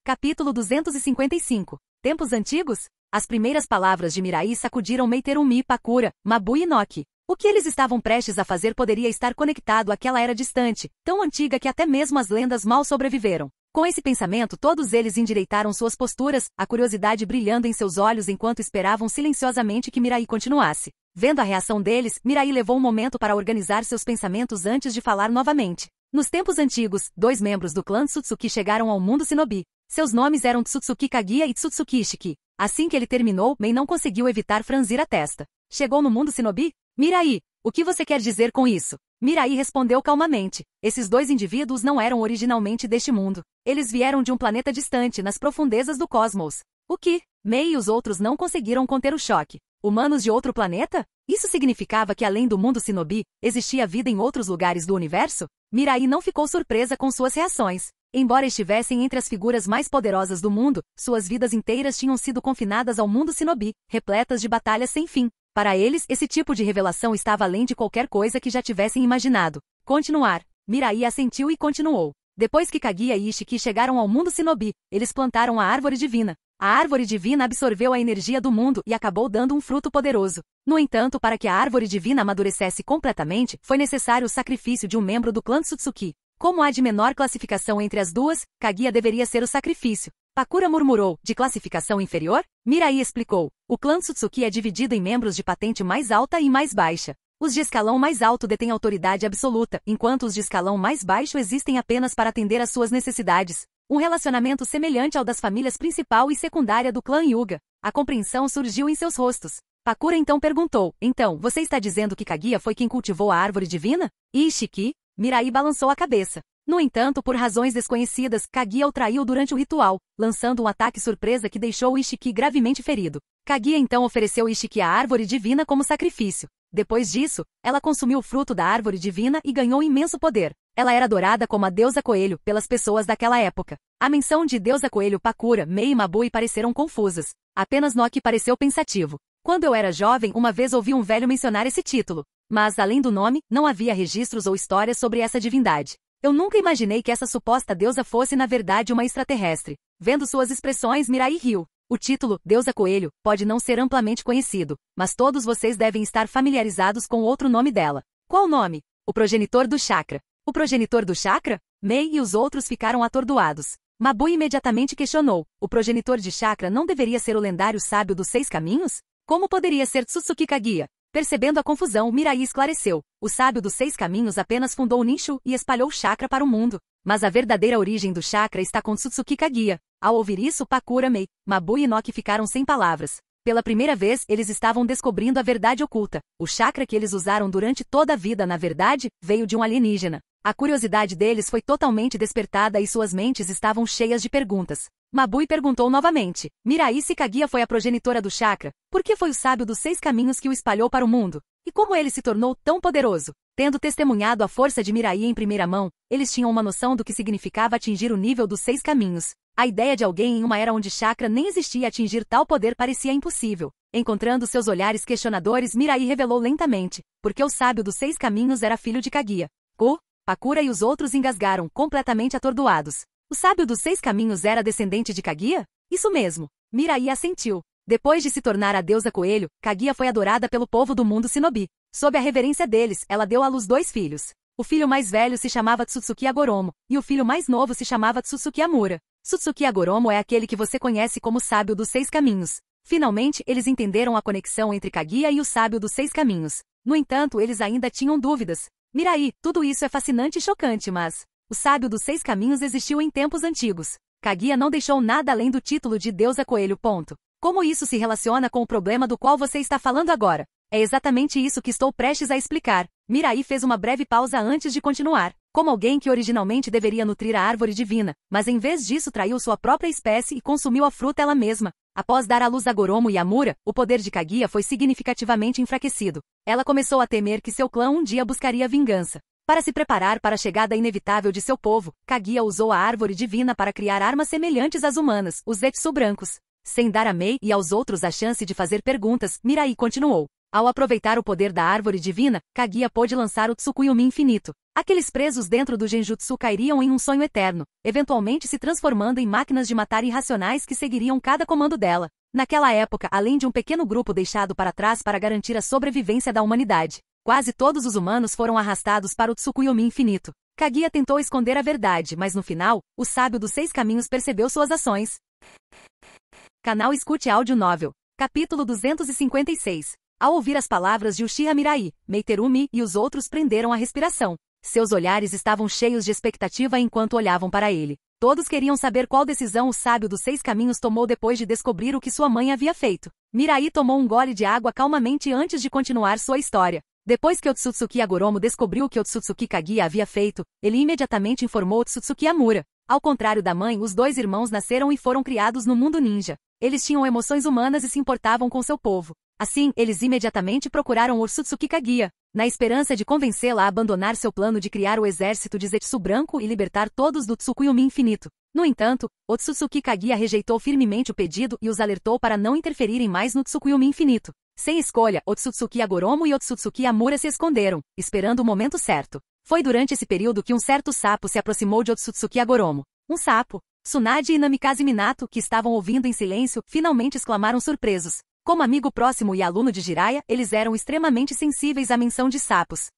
Capítulo 255. Tempos antigos? As primeiras palavras de Mirai sacudiram Meiterumi, Pakura, Mabui e Noki. O que eles estavam prestes a fazer poderia estar conectado àquela era distante, tão antiga que até mesmo as lendas mal sobreviveram. Com esse pensamento, todos eles endireitaram suas posturas, a curiosidade brilhando em seus olhos enquanto esperavam silenciosamente que Mirai continuasse. Vendo a reação deles, Mirai levou um momento para organizar seus pensamentos antes de falar novamente. Nos tempos antigos, 2 membros do clã Tsutsuki chegaram ao mundo Shinobi. Seus nomes eram Tsutsuki Kaguya e Tsutsuki Ishiki. Assim que ele terminou, Mei não conseguiu evitar franzir a testa. Chegou no mundo Shinobi? Mirai, o que você quer dizer com isso? Mirai respondeu calmamente. Esses 2 indivíduos não eram originalmente deste mundo. Eles vieram de um planeta distante, nas profundezas do cosmos. O que? Mei e os outros não conseguiram conter o choque. Humanos de outro planeta? Isso significava que além do mundo Shinobi, existia vida em outros lugares do universo? Mirai não ficou surpresa com suas reações. Embora estivessem entre as figuras mais poderosas do mundo, suas vidas inteiras tinham sido confinadas ao mundo Shinobi, repletas de batalhas sem fim. Para eles, esse tipo de revelação estava além de qualquer coisa que já tivessem imaginado. Continuar. Mirai assentiu e continuou. Depois que Kaguya e Ishiki chegaram ao mundo Shinobi, eles plantaram a árvore divina. A árvore divina absorveu a energia do mundo e acabou dando um fruto poderoso. No entanto, para que a árvore divina amadurecesse completamente, foi necessário o sacrifício de um membro do clã Tsutsuki. Como há de menor classificação entre as duas, Kaguya deveria ser o sacrifício. Pakura murmurou, de classificação inferior? Mirai explicou. O clã Tsutsuki é dividido em membros de patente mais alta e mais baixa. Os de escalão mais alto detêm autoridade absoluta, enquanto os de escalão mais baixo existem apenas para atender às suas necessidades. Um relacionamento semelhante ao das famílias principal e secundária do clã Hyuga. A compreensão surgiu em seus rostos. Pakura então perguntou, então, você está dizendo que Kaguya foi quem cultivou a árvore divina? E Ishiki? Mirai balançou a cabeça. No entanto, por razões desconhecidas, Kaguya o traiu durante o ritual, lançando um ataque surpresa que deixou Ishiki gravemente ferido. Kaguya então ofereceu Ishiki a árvore divina como sacrifício. Depois disso, ela consumiu o fruto da árvore divina e ganhou imenso poder. Ela era adorada como a deusa coelho pelas pessoas daquela época. A menção de deusa coelho Pakura, Mei e Mabui pareceram confusas. Apenas Noki pareceu pensativo. Quando eu era jovem, uma vez ouvi um velho mencionar esse título. Mas, além do nome, não havia registros ou histórias sobre essa divindade. Eu nunca imaginei que essa suposta deusa fosse na verdade uma extraterrestre. Vendo suas expressões, Mirai riu. O título, Deusa Coelho, pode não ser amplamente conhecido, mas todos vocês devem estar familiarizados com outro nome dela. Qual nome? O progenitor do chakra. O progenitor do chakra? Mei e os outros ficaram atordoados. Mabui imediatamente questionou. O progenitor de chakra não deveria ser o lendário sábio dos 6 caminhos? Como poderia ser Tsutsuki Kaguya? Percebendo a confusão, Mirai esclareceu. O sábio dos 6 caminhos apenas fundou o Ninshu e espalhou chakra para o mundo. Mas a verdadeira origem do chakra está com Tsutsuki Kaguya. Ao ouvir isso, Pakura, Mei, Mabui e Noki ficaram sem palavras. Pela primeira vez, eles estavam descobrindo a verdade oculta. O chakra que eles usaram durante toda a vida, na verdade, veio de um alienígena. A curiosidade deles foi totalmente despertada e suas mentes estavam cheias de perguntas. Mabui perguntou novamente. Mirai, se Kaguya foi a progenitora do chakra, por que foi o sábio dos 6 caminhos que o espalhou para o mundo? E como ele se tornou tão poderoso? Tendo testemunhado a força de Mirai em primeira mão, eles tinham uma noção do que significava atingir o nível dos 6 caminhos. A ideia de alguém em uma era onde chakra nem existia atingir tal poder parecia impossível. Encontrando seus olhares questionadores, Mirai revelou lentamente, porque o sábio dos 6 caminhos era filho de Kaguya. Pakura e os outros engasgaram, completamente atordoados. O sábio dos 6 caminhos era descendente de Kaguya? Isso mesmo. Mirai assentiu. Depois de se tornar a deusa coelho, Kaguya foi adorada pelo povo do mundo Shinobi. Sob a reverência deles, ela deu à luz 2 filhos. O filho mais velho se chamava Tsutsuki Agoromo, e o filho mais novo se chamava Tsutsuki Amura. Tsutsuki Agoromo é aquele que você conhece como sábio dos 6 caminhos. Finalmente, eles entenderam a conexão entre Kaguya e o sábio dos 6 caminhos. No entanto, eles ainda tinham dúvidas. Mirai, tudo isso é fascinante e chocante, mas o sábio dos 6 caminhos existiu em tempos antigos. Kaguya não deixou nada além do título de deusa coelho. Como isso se relaciona com o problema do qual você está falando agora? É exatamente isso que estou prestes a explicar. Mirai fez uma breve pausa antes de continuar. Como alguém que originalmente deveria nutrir a árvore divina, mas em vez disso traiu sua própria espécie e consumiu a fruta ela mesma. Após dar à luz a Goromo e Amura, o poder de Kaguya foi significativamente enfraquecido. Ela começou a temer que seu clã um dia buscaria vingança. Para se preparar para a chegada inevitável de seu povo, Kaguya usou a árvore divina para criar armas semelhantes às humanas, os Zetsu brancos. Sem dar a Mei e aos outros a chance de fazer perguntas, Mirai continuou. Ao aproveitar o poder da árvore divina, Kaguya pôde lançar o Tsukuyomi infinito. Aqueles presos dentro do Genjutsu cairiam em um sonho eterno, eventualmente se transformando em máquinas de matar irracionais que seguiriam cada comando dela. Naquela época, além de um pequeno grupo deixado para trás para garantir a sobrevivência da humanidade, quase todos os humanos foram arrastados para o Tsukuyomi infinito. Kaguya tentou esconder a verdade, mas no final, o sábio dos 6 caminhos percebeu suas ações. Canal Escute Áudio Novel. Capítulo 256. Ao ouvir as palavras de Uchiha Mirai, Meiterumi e os outros prenderam a respiração. Seus olhares estavam cheios de expectativa enquanto olhavam para ele. Todos queriam saber qual decisão o sábio dos 6 caminhos tomou depois de descobrir o que sua mãe havia feito. Mirai tomou um gole de água calmamente antes de continuar sua história. Depois que Otsutsuki Agoromo descobriu o que Otsutsuki Kaguya havia feito, ele imediatamente informou Otsutsuki Amura. Ao contrário da mãe, os 2 irmãos nasceram e foram criados no mundo ninja. Eles tinham emoções humanas e se importavam com seu povo. Assim, eles imediatamente procuraram Otsutsuki Kaguya, na esperança de convencê-la a abandonar seu plano de criar o exército de Zetsu branco e libertar todos do Tsukuyomi infinito. No entanto, Otsutsuki Kaguya rejeitou firmemente o pedido e os alertou para não interferirem mais no Tsukuyomi infinito. Sem escolha, Otsutsuki Agoromo e Otsutsuki Amura se esconderam, esperando o momento certo. Foi durante esse período que um certo sapo se aproximou de Otsutsuki Agoromo. Um sapo. Tsunade e Namikaze Minato, que estavam ouvindo em silêncio, finalmente exclamaram surpresos. Como amigo próximo e aluno de Jiraiya, eles eram extremamente sensíveis à menção de sapos.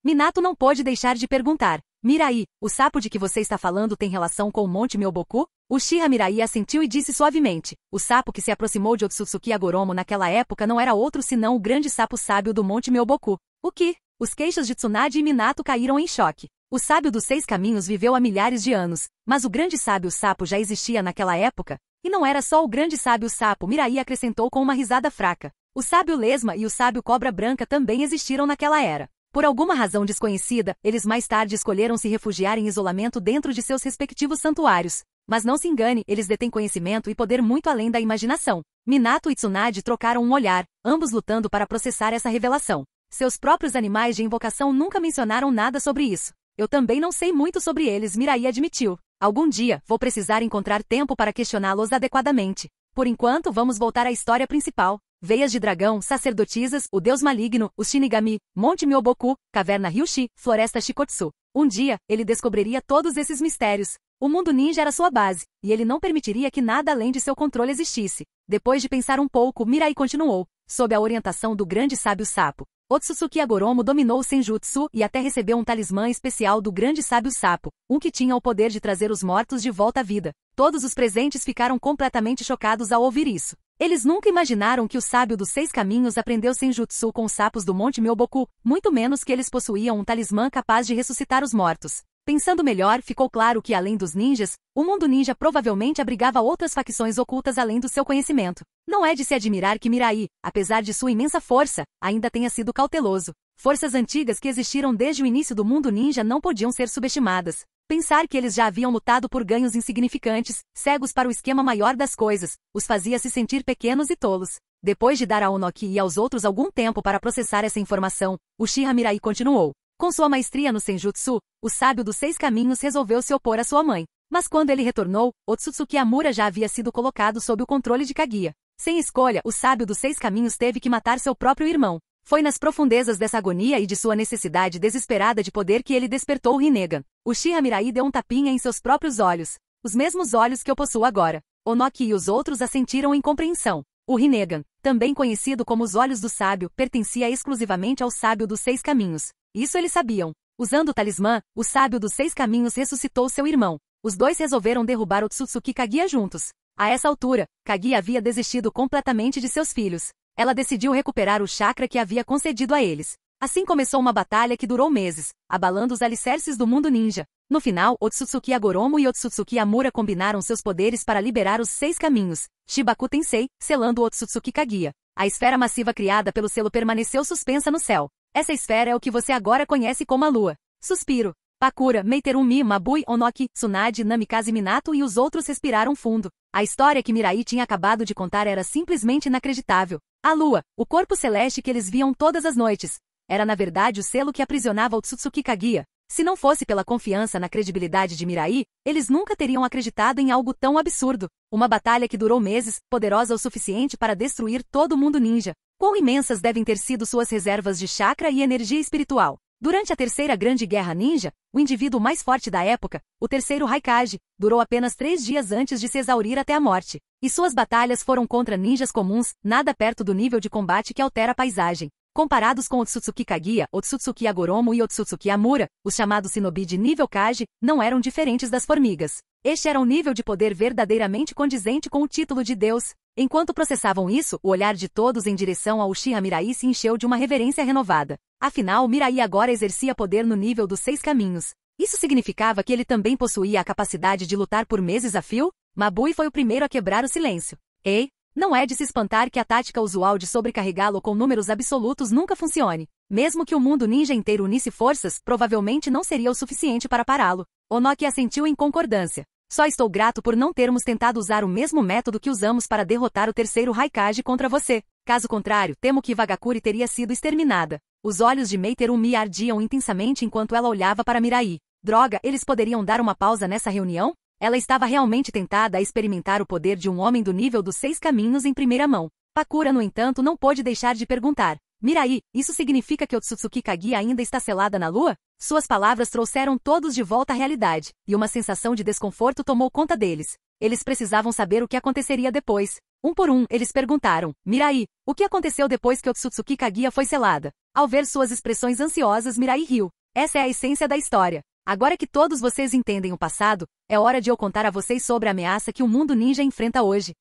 Minato não pôde deixar de perguntar. Mirai, o sapo de que você está falando tem relação com o Monte Myoboku? Uchiha Mirai assentiu e disse suavemente. O sapo que se aproximou de Otsutsuki Agoromo naquela época não era outro senão o grande sapo sábio do Monte Myoboku. O que? Os queixos de Tsunade e Minato caíram em choque. O sábio dos 6 caminhos viveu há milhares de anos, mas o grande sábio sapo já existia naquela época? E não era só o grande sábio sapo, Mirai acrescentou com uma risada fraca. O sábio lesma e o sábio cobra branca também existiram naquela era. Por alguma razão desconhecida, eles mais tarde escolheram se refugiar em isolamento dentro de seus respectivos santuários. Mas não se engane, eles detêm conhecimento e poder muito além da imaginação. Minato e Tsunade trocaram um olhar, ambos lutando para processar essa revelação. Seus próprios animais de invocação nunca mencionaram nada sobre isso. Eu também não sei muito sobre eles, Mirai admitiu. Algum dia, vou precisar encontrar tempo para questioná-los adequadamente. Por enquanto, vamos voltar à história principal. Veias de dragão, sacerdotisas, o deus maligno, os Shinigami, Monte Myoboku, caverna Ryushi, floresta Shikotsu. Um dia, ele descobriria todos esses mistérios. O mundo ninja era sua base, e ele não permitiria que nada além de seu controle existisse. Depois de pensar um pouco, Mirai continuou. Sob a orientação do grande sábio sapo, Otsutsuki Agoromo dominou o Senjutsu e até recebeu um talismã especial do grande sábio sapo, um que tinha o poder de trazer os mortos de volta à vida. Todos os presentes ficaram completamente chocados ao ouvir isso. Eles nunca imaginaram que o sábio dos 6 caminhos aprendeu Senjutsu com os sapos do Monte Myoboku, muito menos que eles possuíam um talismã capaz de ressuscitar os mortos. Pensando melhor, ficou claro que, além dos ninjas, o mundo ninja provavelmente abrigava outras facções ocultas além do seu conhecimento. Não é de se admirar que Mirai, apesar de sua imensa força, ainda tenha sido cauteloso. Forças antigas que existiram desde o início do mundo ninja não podiam ser subestimadas. Pensar que eles já haviam lutado por ganhos insignificantes, cegos para o esquema maior das coisas, os fazia se sentir pequenos e tolos. Depois de dar a Onoki e aos outros algum tempo para processar essa informação, Uchiha Mirai continuou. Com sua maestria no Senjutsu, o sábio dos 6 caminhos resolveu se opor à sua mãe. Mas quando ele retornou, Otsutsuki Amura já havia sido colocado sob o controle de Kaguya. Sem escolha, o sábio dos 6 caminhos teve que matar seu próprio irmão. Foi nas profundezas dessa agonia e de sua necessidade desesperada de poder que ele despertou o Rinnegan. Uchiha Mirai deu um tapinha em seus próprios olhos. Os mesmos olhos que eu possuo agora. Onoki e os outros assentiram em compreensão. O Rinnegan, também conhecido como os Olhos do Sábio, pertencia exclusivamente ao sábio dos 6 caminhos. Isso eles sabiam. Usando o talismã, o sábio dos 6 caminhos ressuscitou seu irmão. Os dois resolveram derrubar Otsutsuki Kaguya juntos. A essa altura, Kaguya havia desistido completamente de seus filhos. Ela decidiu recuperar o chakra que havia concedido a eles. Assim começou uma batalha que durou meses, abalando os alicerces do mundo ninja. No final, Otsutsuki Agoromo e Otsutsuki Amura combinaram seus poderes para liberar os 6 caminhos, Shibaku Tensei, selando Otsutsuki Kaguya. A esfera massiva criada pelo selo permaneceu suspensa no céu. Essa esfera é o que você agora conhece como a Lua. Suspiro. Pakura, Meiterumi, Mabui, Onoki, Tsunade, Namikaze Minato e os outros respiraram fundo. A história que Mirai tinha acabado de contar era simplesmente inacreditável. A Lua, o corpo celeste que eles viam todas as noites, era na verdade o selo que aprisionava Otsutsuki Kaguya. Se não fosse pela confiança na credibilidade de Mirai, eles nunca teriam acreditado em algo tão absurdo. Uma batalha que durou meses, poderosa o suficiente para destruir todo o mundo ninja. Quão imensas devem ter sido suas reservas de chakra e energia espiritual. Durante a terceira grande guerra ninja, o indivíduo mais forte da época, o terceiro Raikage, durou apenas 3 dias antes de se exaurir até a morte. E suas batalhas foram contra ninjas comuns, nada perto do nível de combate que altera a paisagem. Comparados com Otsutsuki Kaguya, Otsutsuki Agoromo e Otsutsuki Amura, os chamados shinobi de nível Kage, não eram diferentes das formigas. Este era um nível de poder verdadeiramente condizente com o título de Deus. Enquanto processavam isso, o olhar de todos em direção ao Uchiha Mirai se encheu de uma reverência renovada. Afinal, Mirai agora exercia poder no nível dos 6 caminhos. Isso significava que ele também possuía a capacidade de lutar por meses a fio? Mabui foi o primeiro a quebrar o silêncio. Ei! Não é de se espantar que a tática usual de sobrecarregá-lo com números absolutos nunca funcione. Mesmo que o mundo ninja inteiro unisse forças, provavelmente não seria o suficiente para pará-lo. Onoki assentiu em concordância. Só estou grato por não termos tentado usar o mesmo método que usamos para derrotar o terceiro Raikage contra você. Caso contrário, temo que Vagakuri teria sido exterminada. Os olhos de Meiterumi ardiam intensamente enquanto ela olhava para Mirai. Droga, eles poderiam dar uma pausa nessa reunião? Ela estava realmente tentada a experimentar o poder de um homem do nível dos 6 caminhos em primeira mão. Pakura, no entanto, não pôde deixar de perguntar. Mirai, isso significa que Otsutsuki Kaguya ainda está selada na lua? Suas palavras trouxeram todos de volta à realidade, e uma sensação de desconforto tomou conta deles. Eles precisavam saber o que aconteceria depois. Um por um, eles perguntaram. Mirai, o que aconteceu depois que Otsutsuki Kaguya foi selada? Ao ver suas expressões ansiosas, Mirai riu. Essa é a essência da história. Agora que todos vocês entendem o passado, é hora de eu contar a vocês sobre a ameaça que o mundo ninja enfrenta hoje.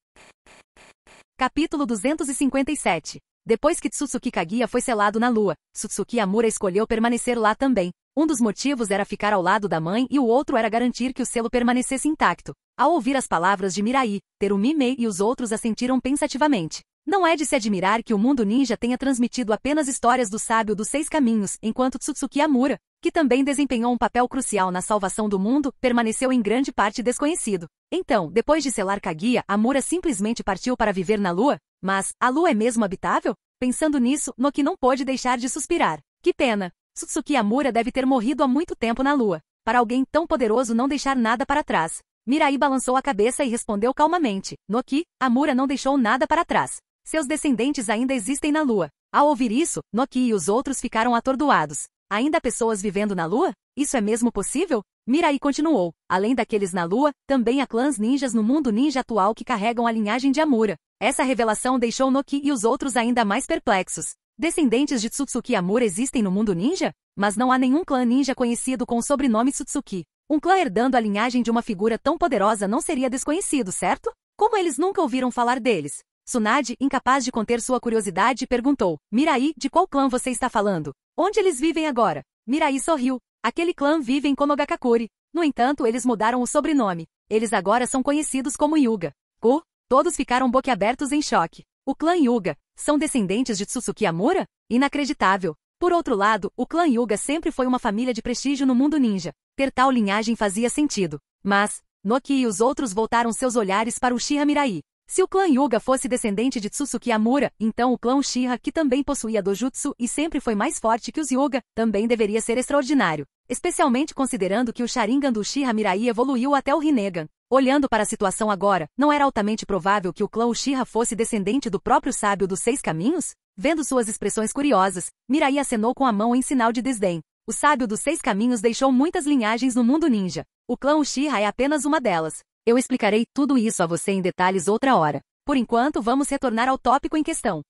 Capítulo 257. Depois que Tsutsuki Kaguya foi selado na lua, Tsutsuki Amura escolheu permanecer lá também. Um dos motivos era ficar ao lado da mãe e o outro era garantir que o selo permanecesse intacto. Ao ouvir as palavras de Mirai, Terumi Mei e os outros assentiram pensativamente. Não é de se admirar que o mundo ninja tenha transmitido apenas histórias do sábio dos 6 caminhos, enquanto Tsutsuki Amura, que também desempenhou um papel crucial na salvação do mundo, permaneceu em grande parte desconhecido. Então, depois de selar Kaguya, Amura simplesmente partiu para viver na lua? Mas, a lua é mesmo habitável? Pensando nisso, Noki não pôde deixar de suspirar. Que pena! Tsutsuki Amura deve ter morrido há muito tempo na lua. Para alguém tão poderoso não deixar nada para trás. Mirai balançou a cabeça e respondeu calmamente. Noki, Amura não deixou nada para trás. Seus descendentes ainda existem na lua. Ao ouvir isso, Noki e os outros ficaram atordoados. Ainda há pessoas vivendo na lua? Isso é mesmo possível? Mirai continuou. Além daqueles na lua, também há clãs ninjas no mundo ninja atual que carregam a linhagem de Amura. Essa revelação deixou Noki e os outros ainda mais perplexos. Descendentes de Tsutsuki Amura existem no mundo ninja? Mas não há nenhum clã ninja conhecido com o sobrenome Tsutsuki. Um clã herdando a linhagem de uma figura tão poderosa não seria desconhecido, certo? Como eles nunca ouviram falar deles? Tsunade, incapaz de conter sua curiosidade, perguntou. Mirai, de qual clã você está falando? Onde eles vivem agora? Mirai sorriu. Aquele clã vive em Konogakakuri. No entanto, eles mudaram o sobrenome. Eles agora são conhecidos como Hyuga. Todos ficaram boquiabertos em choque. O clã Hyuga são descendentes de Tsutsuki Amura? Inacreditável. Por outro lado, o clã Hyuga sempre foi uma família de prestígio no mundo ninja. Ter tal linhagem fazia sentido. Mas, Noki e os outros voltaram seus olhares para Uchiha Mirai. Se o clã Hyuga fosse descendente de Tsutsuki Amura, então o clã Uchiha, que também possuía Dojutsu e sempre foi mais forte que os Hyuga, também deveria ser extraordinário. Especialmente considerando que o Sharingan do Uchiha Mirai evoluiu até o Rinnegan. Olhando para a situação agora, não era altamente provável que o clã Uchiha fosse descendente do próprio sábio dos 6 caminhos? Vendo suas expressões curiosas, Mirai acenou com a mão em sinal de desdém. O sábio dos 6 caminhos deixou muitas linhagens no mundo ninja. O clã Uchiha é apenas uma delas. Eu explicarei tudo isso a você em detalhes outra hora. Por enquanto, vamos retornar ao tópico em questão.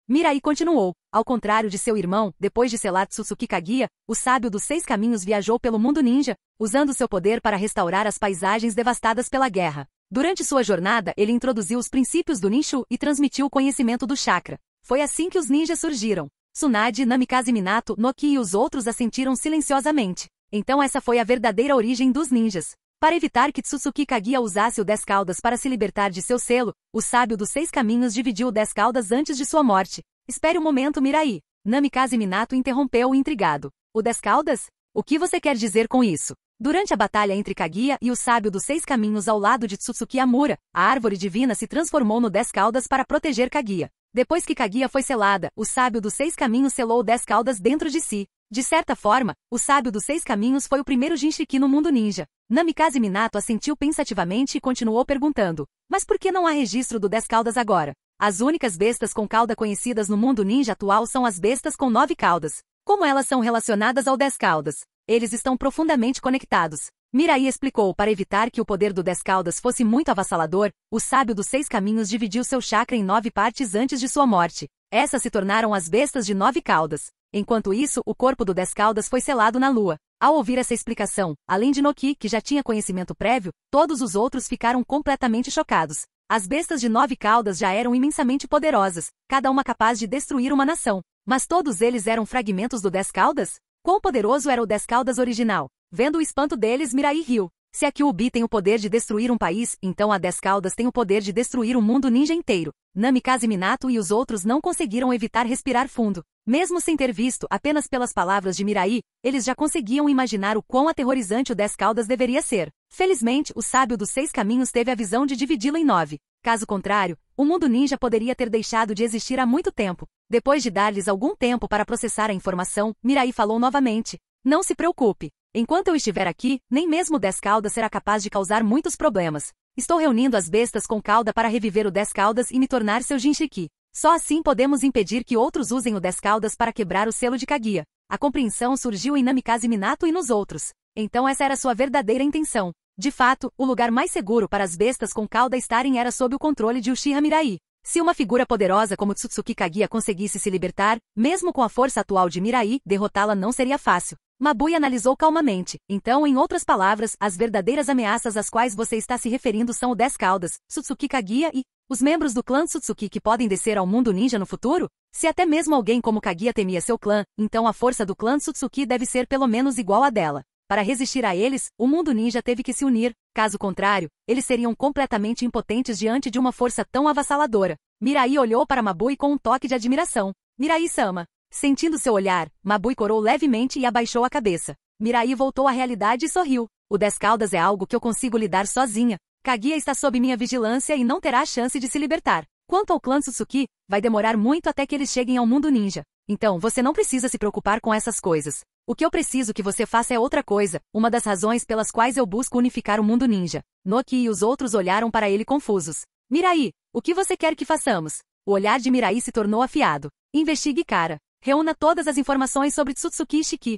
Mirai continuou. Ao contrário de seu irmão, depois de selar Tsutsuki Kaguya, o sábio dos 6 caminhos viajou pelo mundo ninja, usando seu poder para restaurar as paisagens devastadas pela guerra. Durante sua jornada, ele introduziu os princípios do Ninshu e transmitiu o conhecimento do chakra. Foi assim que os ninjas surgiram. Tsunade, Namikaze Minato, Noki e os outros assentiram silenciosamente. Então essa foi a verdadeira origem dos ninjas. Para evitar que Tsutsuki Kaguya usasse o 10 caudas para se libertar de seu selo, o sábio dos 6 caminhos dividiu o 10 caudas antes de sua morte. Espere um momento, Mirai. Namikaze Minato interrompeu intrigado. O 10 caudas? O que você quer dizer com isso? Durante a batalha entre Kaguya e o sábio dos 6 caminhos ao lado de Tsutsuki Amura, a árvore divina se transformou no 10 caudas para proteger Kaguya. Depois que Kaguya foi selada, o sábio dos 6 caminhos selou o 10 caudas dentro de si. De certa forma, o sábio dos 6 caminhos foi o primeiro Jinchiki no mundo ninja. Namikaze Minato assentiu pensativamente e continuou perguntando. Mas por que não há registro do 10 caudas agora? As únicas bestas com cauda conhecidas no mundo ninja atual são as bestas com 9 caudas. Como elas são relacionadas ao 10 caudas? Eles estão profundamente conectados. Mirai explicou. Para evitar que o poder do 10 caudas fosse muito avassalador, o sábio dos 6 caminhos dividiu seu chakra em 9 partes antes de sua morte. Essas se tornaram as bestas de 9 caudas. Enquanto isso, o corpo do 10 caudas foi selado na lua. Ao ouvir essa explicação, além de Noki, que já tinha conhecimento prévio, todos os outros ficaram completamente chocados. As bestas de 9 caudas já eram imensamente poderosas, cada uma capaz de destruir uma nação. Mas todos eles eram fragmentos do 10 caudas? Quão poderoso era o 10 caudas original? Vendo o espanto deles, Mirai riu. Se a Kyuubi tem o poder de destruir um país, então a 10 caudas tem o poder de destruir o mundo ninja inteiro. Namikaze Minato e os outros não conseguiram evitar respirar fundo. Mesmo sem ter visto, apenas pelas palavras de Mirai, eles já conseguiam imaginar o quão aterrorizante o 10 caudas deveria ser. Felizmente, o sábio dos 6 caminhos teve a visão de dividi-lo em 9. Caso contrário, o mundo ninja poderia ter deixado de existir há muito tempo. Depois de dar-lhes algum tempo para processar a informação, Mirai falou novamente. Não se preocupe. Enquanto eu estiver aqui, nem mesmo o 10 caudas será capaz de causar muitos problemas. Estou reunindo as bestas com cauda para reviver o 10 caudas e me tornar seu Jinchiki. Só assim podemos impedir que outros usem o 10 caudas para quebrar o selo de Kaguya. A compreensão surgiu em Namikaze Minato e nos outros. Então essa era sua verdadeira intenção. De fato, o lugar mais seguro para as bestas com cauda estarem era sob o controle de Uchiha Mirai. Se uma figura poderosa como Tsutsuki Kaguya conseguisse se libertar, mesmo com a força atual de Mirai, derrotá-la não seria fácil. Mabui analisou calmamente. Então, em outras palavras, as verdadeiras ameaças às quais você está se referindo são o 10 Caudas, Tsutsuki Kaguya e os membros do clã Tsutsuki que podem descer ao mundo ninja no futuro? Se até mesmo alguém como Kaguya temia seu clã, então a força do clã Tsutsuki deve ser pelo menos igual à dela. Para resistir a eles, o mundo ninja teve que se unir, caso contrário, eles seriam completamente impotentes diante de uma força tão avassaladora. Mirai olhou para Mabui com um toque de admiração. Mirai-sama. Sentindo seu olhar, Mabui corou levemente e abaixou a cabeça. Mirai voltou à realidade e sorriu. O 10 Caudas é algo que eu consigo lidar sozinha. Kaguya está sob minha vigilância e não terá a chance de se libertar. Quanto ao clã Tsutsuki, vai demorar muito até que eles cheguem ao mundo ninja. Então, você não precisa se preocupar com essas coisas. O que eu preciso que você faça é outra coisa, uma das razões pelas quais eu busco unificar o mundo ninja. Noki e os outros olharam para ele confusos. Mirai, o que você quer que façamos? O olhar de Mirai se tornou afiado. Investigue Kara. Reúna todas as informações sobre Tsutsuki Ishiki.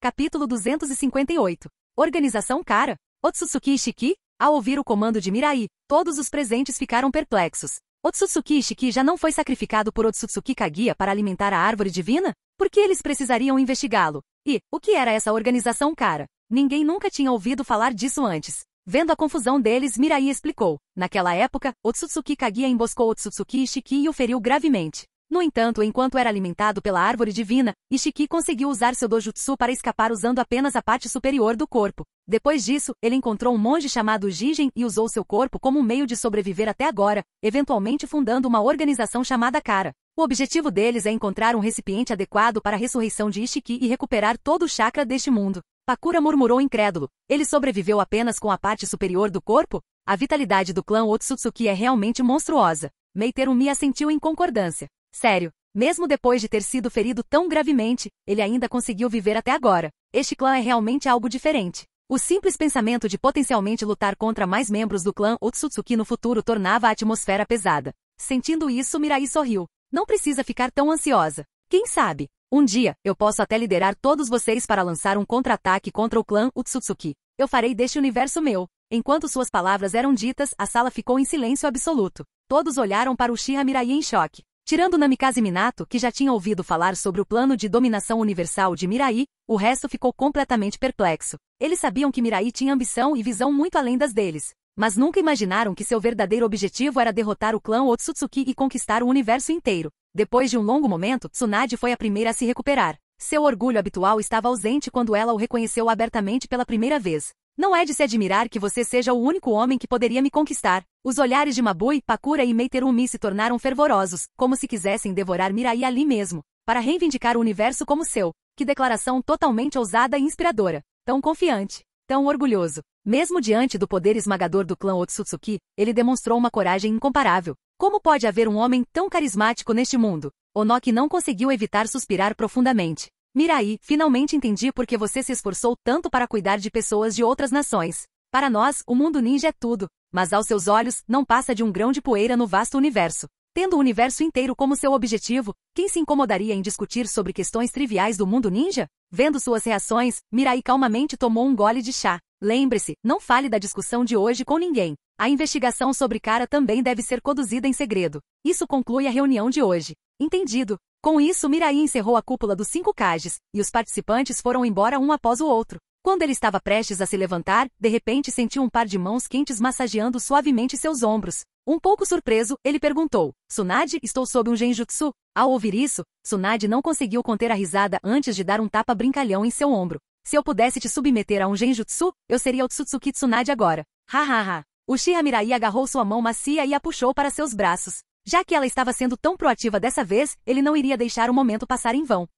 Capítulo 258. Organização Kara. Otsutsuki Ishiki? Ao ouvir o comando de Mirai, todos os presentes ficaram perplexos. Otsutsuki Ishiki já não foi sacrificado por Otsutsuki Kaguya para alimentar a árvore divina? Por que eles precisariam investigá-lo? E, o que era essa organização Kara? Ninguém nunca tinha ouvido falar disso antes. Vendo a confusão deles, Mirai explicou. Naquela época, Otsutsuki Kaguya emboscou Otsutsuki Ishiki e o feriu gravemente. No entanto, enquanto era alimentado pela árvore divina, Ishiki conseguiu usar seu dojutsu para escapar usando apenas a parte superior do corpo. Depois disso, ele encontrou um monge chamado Jigen e usou seu corpo como um meio de sobreviver até agora, eventualmente fundando uma organização chamada Kara. O objetivo deles é encontrar um recipiente adequado para a ressurreição de Ishiki e recuperar todo o chakra deste mundo. Pakura murmurou incrédulo. Ele sobreviveu apenas com a parte superior do corpo? A vitalidade do clã Otsutsuki é realmente monstruosa. Meiterumi assentiu em concordância. Sério, mesmo depois de ter sido ferido tão gravemente, ele ainda conseguiu viver até agora. Este clã é realmente algo diferente. O simples pensamento de potencialmente lutar contra mais membros do clã Otsutsuki no futuro tornava a atmosfera pesada. Sentindo isso, Mirai sorriu. Não precisa ficar tão ansiosa. Quem sabe? Um dia, eu posso até liderar todos vocês para lançar um contra-ataque contra o clã Otsutsuki. Eu farei deste universo meu. Enquanto suas palavras eram ditas, a sala ficou em silêncio absoluto. Todos olharam para Uchiha Mirai em choque. Tirando Namikaze Minato, que já tinha ouvido falar sobre o plano de dominação universal de Mirai, o resto ficou completamente perplexo. Eles sabiam que Mirai tinha ambição e visão muito além das deles. Mas nunca imaginaram que seu verdadeiro objetivo era derrotar o clã Otsutsuki e conquistar o universo inteiro. Depois de um longo momento, Tsunade foi a primeira a se recuperar. Seu orgulho habitual estava ausente quando ela o reconheceu abertamente pela primeira vez. Não é de se admirar que você seja o único homem que poderia me conquistar. Os olhares de Mabui, Pakura e Meiterumi se tornaram fervorosos, como se quisessem devorar Mirai ali mesmo, para reivindicar o universo como seu. Que declaração totalmente ousada e inspiradora. Tão confiante. Tão orgulhoso. Mesmo diante do poder esmagador do clã Otsutsuki, ele demonstrou uma coragem incomparável. Como pode haver um homem tão carismático neste mundo? Onoki não conseguiu evitar suspirar profundamente. Mirai, finalmente entendi por que você se esforçou tanto para cuidar de pessoas de outras nações. Para nós, o mundo ninja é tudo, mas aos seus olhos, não passa de um grão de poeira no vasto universo. Tendo o universo inteiro como seu objetivo, quem se incomodaria em discutir sobre questões triviais do mundo ninja? Vendo suas reações, Mirai calmamente tomou um gole de chá. Lembre-se, não fale da discussão de hoje com ninguém. A investigação sobre Kara também deve ser conduzida em segredo. Isso conclui a reunião de hoje. Entendido. Com isso, Mirai encerrou a cúpula dos 5 Kages, e os participantes foram embora um após o outro. Quando ele estava prestes a se levantar, de repente sentiu um par de mãos quentes massageando suavemente seus ombros. Um pouco surpreso, ele perguntou, Tsunade, estou sob um genjutsu? Ao ouvir isso, Tsunade não conseguiu conter a risada antes de dar um tapa brincalhão em seu ombro. Se eu pudesse te submeter a um genjutsu, eu seria o Otsutsuki Tsunade agora. Hahaha. Uchiha Mirai agarrou sua mão macia e a puxou para seus braços. Já que ela estava sendo tão proativa dessa vez, ele não iria deixar o momento passar em vão.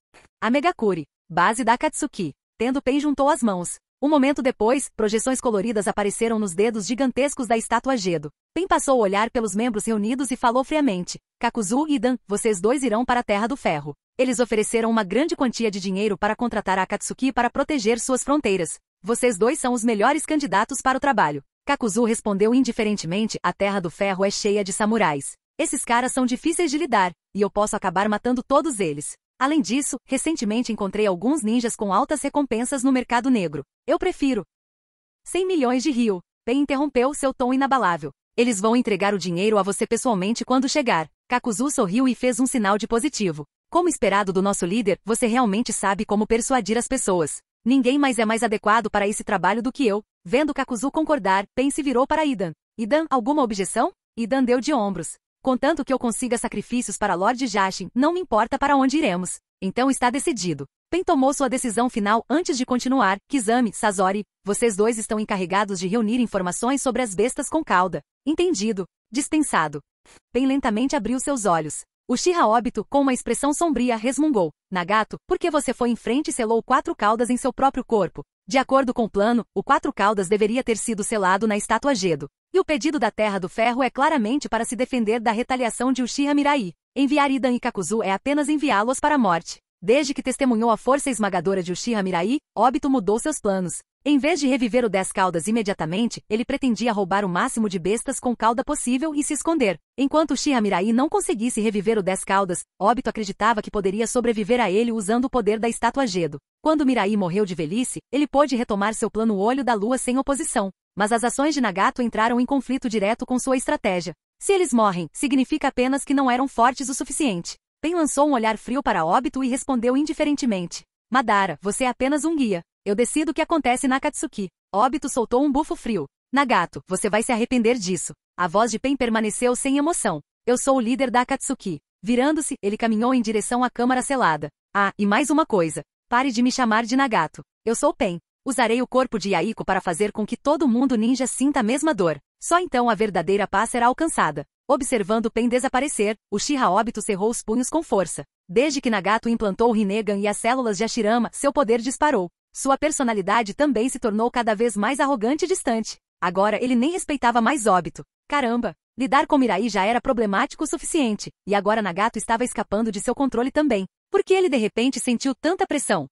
A Megakuri, base da Akatsuki. Tendo Pen juntou as mãos. Um momento depois, projeções coloridas apareceram nos dedos gigantescos da estátua Gedo. Pen passou a olhar pelos membros reunidos e falou friamente. Kakuzu e Dan, vocês dois irão para a Terra do Ferro. Eles ofereceram uma grande quantia de dinheiro para contratar a Akatsuki para proteger suas fronteiras. Vocês dois são os melhores candidatos para o trabalho. Kakuzu respondeu indiferentemente, a Terra do Ferro é cheia de samurais. Esses caras são difíceis de lidar, e eu posso acabar matando todos eles. Além disso, recentemente encontrei alguns ninjas com altas recompensas no mercado negro. Eu prefiro 100 milhões de ryu. Pen interrompeu seu tom inabalável. Eles vão entregar o dinheiro a você pessoalmente quando chegar. Kakuzu sorriu e fez um sinal de positivo. Como esperado do nosso líder, você realmente sabe como persuadir as pessoas. Ninguém mais é mais adequado para esse trabalho do que eu. Vendo Kakuzu concordar, Pen se virou para Idan. Idan, alguma objeção? Idan deu de ombros. Contanto que eu consiga sacrifícios para Lord Jashin, não me importa para onde iremos. Então está decidido. Pen tomou sua decisão final antes de continuar. Kizami, Sasori, vocês dois estão encarregados de reunir informações sobre as bestas com cauda. Entendido. Dispensado. Pen lentamente abriu seus olhos. Uchiha Obito, com uma expressão sombria, resmungou. Nagato, por que você foi em frente e selou 4 caudas em seu próprio corpo? De acordo com o plano, o 4 caudas deveria ter sido selado na estátua Gedo. E o pedido da Terra do Ferro é claramente para se defender da retaliação de Uchiha Mirai. Enviar Idan e Kakuzu é apenas enviá-los para a morte. Desde que testemunhou a força esmagadora de Uchiha Mirai, Obito mudou seus planos. Em vez de reviver o 10 caudas imediatamente, ele pretendia roubar o máximo de bestas com cauda possível e se esconder. Enquanto Uchiha Mirai não conseguisse reviver o 10 caudas, Obito acreditava que poderia sobreviver a ele usando o poder da estátua Gedo. Quando Mirai morreu de velhice, ele pôde retomar seu plano Olho da Lua sem oposição. Mas as ações de Nagato entraram em conflito direto com sua estratégia. Se eles morrem, significa apenas que não eram fortes o suficiente. Pen lançou um olhar frio para Obito e respondeu indiferentemente. Madara, você é apenas um guia. Eu decido o que acontece na Akatsuki. Obito soltou um bufo frio. Nagato, você vai se arrepender disso. A voz de Pen permaneceu sem emoção. Eu sou o líder da Akatsuki. Virando-se, ele caminhou em direção à câmara selada. Ah, e mais uma coisa. Pare de me chamar de Nagato. Eu sou Pen. Usarei o corpo de Yaiko para fazer com que todo mundo ninja sinta a mesma dor. Só então a verdadeira paz será alcançada. Observando Pen desaparecer, Uchiha Obito cerrou os punhos com força. Desde que Nagato implantou o Rinnegan e as células de Hashirama, seu poder disparou. Sua personalidade também se tornou cada vez mais arrogante e distante. Agora ele nem respeitava mais Obito. Caramba! Lidar com Mirai já era problemático o suficiente, e agora Nagato estava escapando de seu controle também. Por que ele de repente sentiu tanta pressão?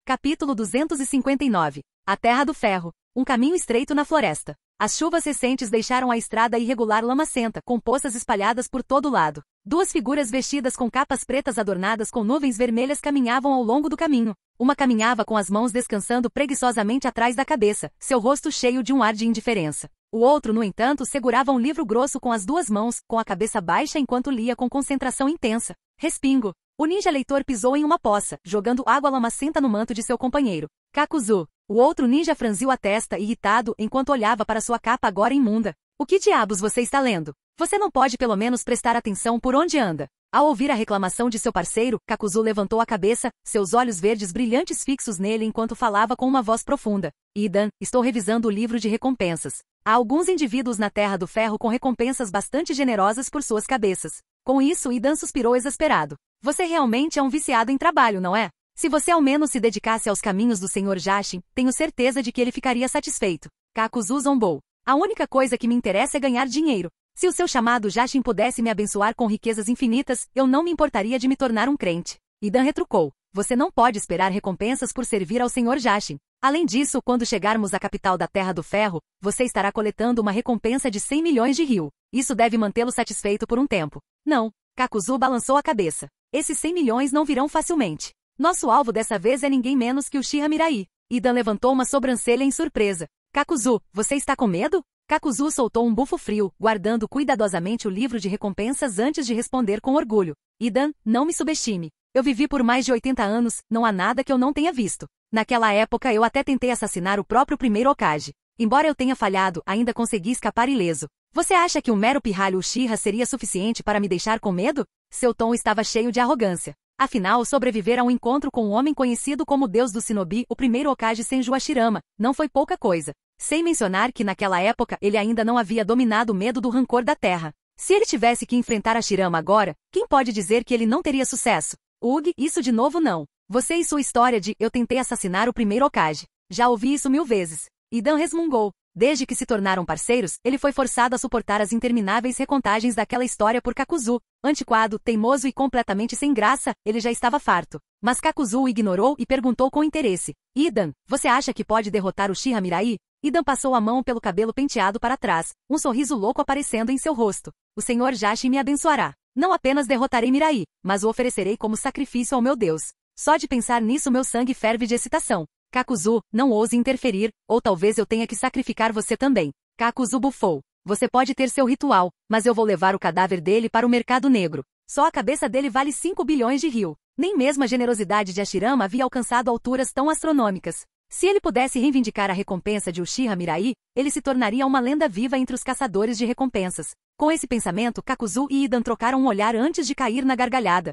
Capítulo 259. A Terra do Ferro. Um caminho estreito na floresta. As chuvas recentes deixaram a estrada irregular lamacenta, com poças espalhadas por todo lado. 2 figuras vestidas com capas pretas adornadas com nuvens vermelhas caminhavam ao longo do caminho. Uma caminhava com as mãos descansando preguiçosamente atrás da cabeça, seu rosto cheio de um ar de indiferença. O outro, no entanto, segurava um livro grosso com as 2 mãos, com a cabeça baixa enquanto lia com concentração intensa. Respingo. O ninja leitor pisou em uma poça, jogando água lamacenta no manto de seu companheiro. Kakuzu. O outro ninja franziu a testa, irritado, enquanto olhava para sua capa agora imunda. O que diabos você está lendo? Você não pode pelo menos prestar atenção por onde anda? Ao ouvir a reclamação de seu parceiro, Kakuzu levantou a cabeça, seus olhos verdes brilhantes fixos nele enquanto falava com uma voz profunda. Idan, estou revisando o livro de recompensas. Há alguns indivíduos na Terra do Ferro com recompensas bastante generosas por suas cabeças. Com isso, Idan suspirou exasperado. Você realmente é um viciado em trabalho, não é? Se você ao menos se dedicasse aos caminhos do Sr. Jashin, tenho certeza de que ele ficaria satisfeito. Kakuzu zombou. A única coisa que me interessa é ganhar dinheiro. Se o seu chamado Jashin pudesse me abençoar com riquezas infinitas, eu não me importaria de me tornar um crente. Idan retrucou. Você não pode esperar recompensas por servir ao Sr. Jashin. Além disso, quando chegarmos à capital da Terra do Ferro, você estará coletando uma recompensa de 100 milhões de ryu. Isso deve mantê-lo satisfeito por um tempo. Não. Kakuzu balançou a cabeça. Esses 100 milhões não virão facilmente. Nosso alvo dessa vez é ninguém menos que o Uchiha Mirai. Idan levantou uma sobrancelha em surpresa. Kakuzu, você está com medo? Kakuzu soltou um bufo frio, guardando cuidadosamente o livro de recompensas antes de responder com orgulho. Idan, não me subestime. Eu vivi por mais de 80 anos, não há nada que eu não tenha visto. Naquela época eu até tentei assassinar o próprio primeiro Hokage. Embora eu tenha falhado, ainda consegui escapar ileso. Você acha que um mero pirralho Uchiha seria suficiente para me deixar com medo? Seu tom estava cheio de arrogância. Afinal, sobreviver a um encontro com um homem conhecido como Deus do Shinobi, o primeiro Hokage Senju Hashirama, não foi pouca coisa. Sem mencionar que naquela época ele ainda não havia dominado o medo do rancor da terra. Se ele tivesse que enfrentar Hashirama agora, quem pode dizer que ele não teria sucesso? Ugi, isso de novo não. Você e sua história de eu tentei assassinar o primeiro Hokage. Já ouvi isso 1000 vezes. Idan resmungou. Desde que se tornaram parceiros, ele foi forçado a suportar as intermináveis recontagens daquela história por Kakuzu. Antiquado, teimoso e completamente sem graça, ele já estava farto. Mas Kakuzu o ignorou e perguntou com interesse. Idan, você acha que pode derrotar o Uchiha Mirai? Idan passou a mão pelo cabelo penteado para trás, um sorriso louco aparecendo em seu rosto. O Sr. Jashin me abençoará. Não apenas derrotarei Mirai, mas o oferecerei como sacrifício ao meu Deus. Só de pensar nisso meu sangue ferve de excitação. Kakuzu, não ouse interferir, ou talvez eu tenha que sacrificar você também. Kakuzu bufou. Você pode ter seu ritual, mas eu vou levar o cadáver dele para o mercado negro. Só a cabeça dele vale 5 bilhões de ryu. Nem mesmo a generosidade de Hashirama havia alcançado alturas tão astronômicas. Se ele pudesse reivindicar a recompensa de Uchiha Mirai, ele se tornaria uma lenda viva entre os caçadores de recompensas. Com esse pensamento, Kakuzu e Idan trocaram um olhar antes de cair na gargalhada.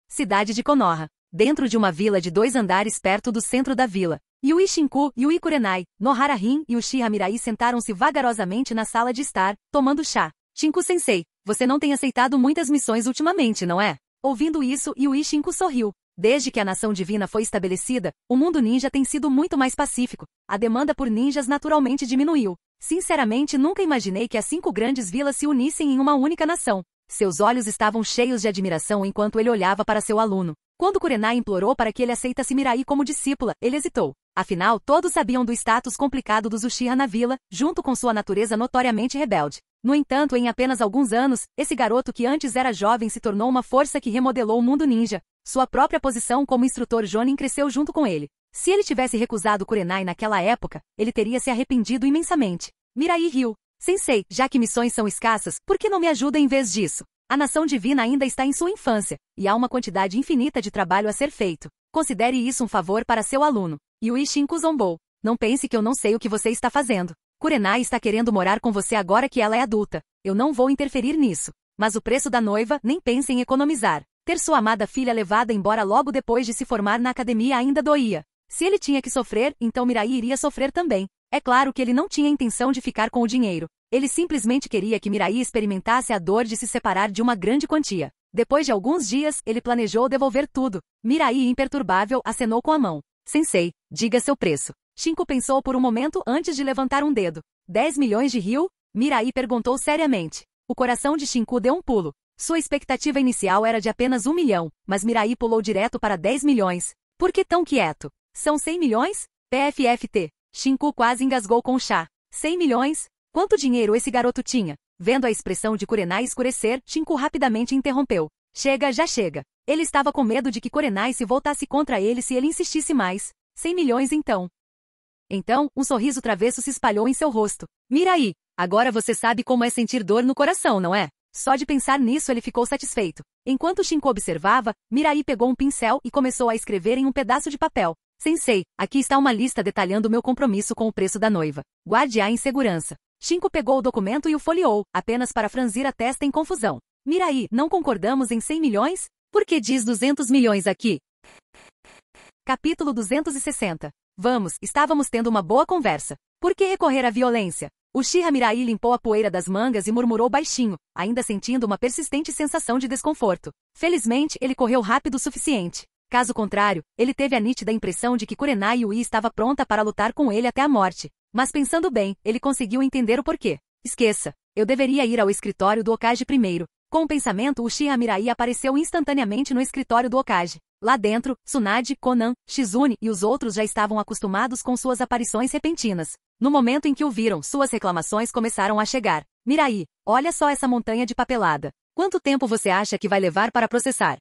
Cidade de Konoha. Dentro de uma vila de 2 andares perto do centro da vila, Yui Shinku, Yui Kurenai, Nohara Rin e Uchiha Mirai sentaram-se vagarosamente na sala de estar, tomando chá. Shinku-sensei, você não tem aceitado muitas missões ultimamente, não é? Ouvindo isso, Yui Shinku sorriu. Desde que a nação divina foi estabelecida, o mundo ninja tem sido muito mais pacífico. A demanda por ninjas naturalmente diminuiu. Sinceramente, nunca imaginei que as 5 grandes vilas se unissem em uma única nação. Seus olhos estavam cheios de admiração enquanto ele olhava para seu aluno. Quando Kurenai implorou para que ele aceitasse Mirai como discípula, ele hesitou. Afinal, todos sabiam do status complicado dos Uchiha na vila, junto com sua natureza notoriamente rebelde. No entanto, em apenas alguns anos, esse garoto que antes era jovem se tornou uma força que remodelou o mundo ninja. Sua própria posição como instrutor Jonin cresceu junto com ele. Se ele tivesse recusado Kurenai naquela época, ele teria se arrependido imensamente. Mirai riu. Sensei, já que missões são escassas, por que não me ajuda em vez disso? A nação divina ainda está em sua infância, e há uma quantidade infinita de trabalho a ser feito. Considere isso um favor para seu aluno. Yui Shinku zombou. Não pense que eu não sei o que você está fazendo. Kurenai está querendo morar com você agora que ela é adulta. Eu não vou interferir nisso. Mas o preço da noiva, nem pense em economizar. Ter sua amada filha levada embora logo depois de se formar na academia ainda doía. Se ele tinha que sofrer, então Mirai iria sofrer também. É claro que ele não tinha intenção de ficar com o dinheiro. Ele simplesmente queria que Mirai experimentasse a dor de se separar de uma grande quantia. Depois de alguns dias, ele planejou devolver tudo. Mirai, imperturbável, acenou com a mão. Sensei, diga seu preço. Shinku pensou por um momento antes de levantar um dedo. 10 milhões de ryu? Mirai perguntou seriamente. O coração de Shinku deu um pulo. Sua expectativa inicial era de apenas 1 milhão, mas Mirai pulou direto para 10 milhões. Por que tão quieto? São 100 milhões? PFFT. Shinku quase engasgou com o chá. 100 milhões? Quanto dinheiro esse garoto tinha? Vendo a expressão de Kurenai escurecer, Shinku rapidamente interrompeu. Chega, já chega. Ele estava com medo de que Kurenai se voltasse contra ele se ele insistisse mais. 100 milhões então. Então, um sorriso travesso se espalhou em seu rosto. Mirai, agora você sabe como é sentir dor no coração, não é? Só de pensar nisso ele ficou satisfeito. Enquanto Shinku observava, Mirai pegou um pincel e começou a escrever em um pedaço de papel. Sensei, aqui está uma lista detalhando meu compromisso com o preço da noiva. Guarde-a em segurança. Shinku pegou o documento e o folheou, apenas para franzir a testa em confusão. Mirai, não concordamos em 100 milhões? Por que diz 200 milhões aqui? Capítulo 260. Vamos, estávamos tendo uma boa conversa. Por que recorrer à violência? Uchiha Mirai limpou a poeira das mangas e murmurou baixinho, ainda sentindo uma persistente sensação de desconforto. Felizmente, ele correu rápido o suficiente. Caso contrário, ele teve a nítida impressão de que Kurenai Yui estava pronta para lutar com ele até a morte. Mas pensando bem, ele conseguiu entender o porquê. Esqueça. Eu deveria ir ao escritório do Hokage primeiro. Com o pensamento, Uchiha Mirai apareceu instantaneamente no escritório do Hokage. Lá dentro, Tsunade, Konan, Shizune e os outros já estavam acostumados com suas aparições repentinas. No momento em que o viram, suas reclamações começaram a chegar. Mirai, olha só essa montanha de papelada. Quanto tempo você acha que vai levar para processar?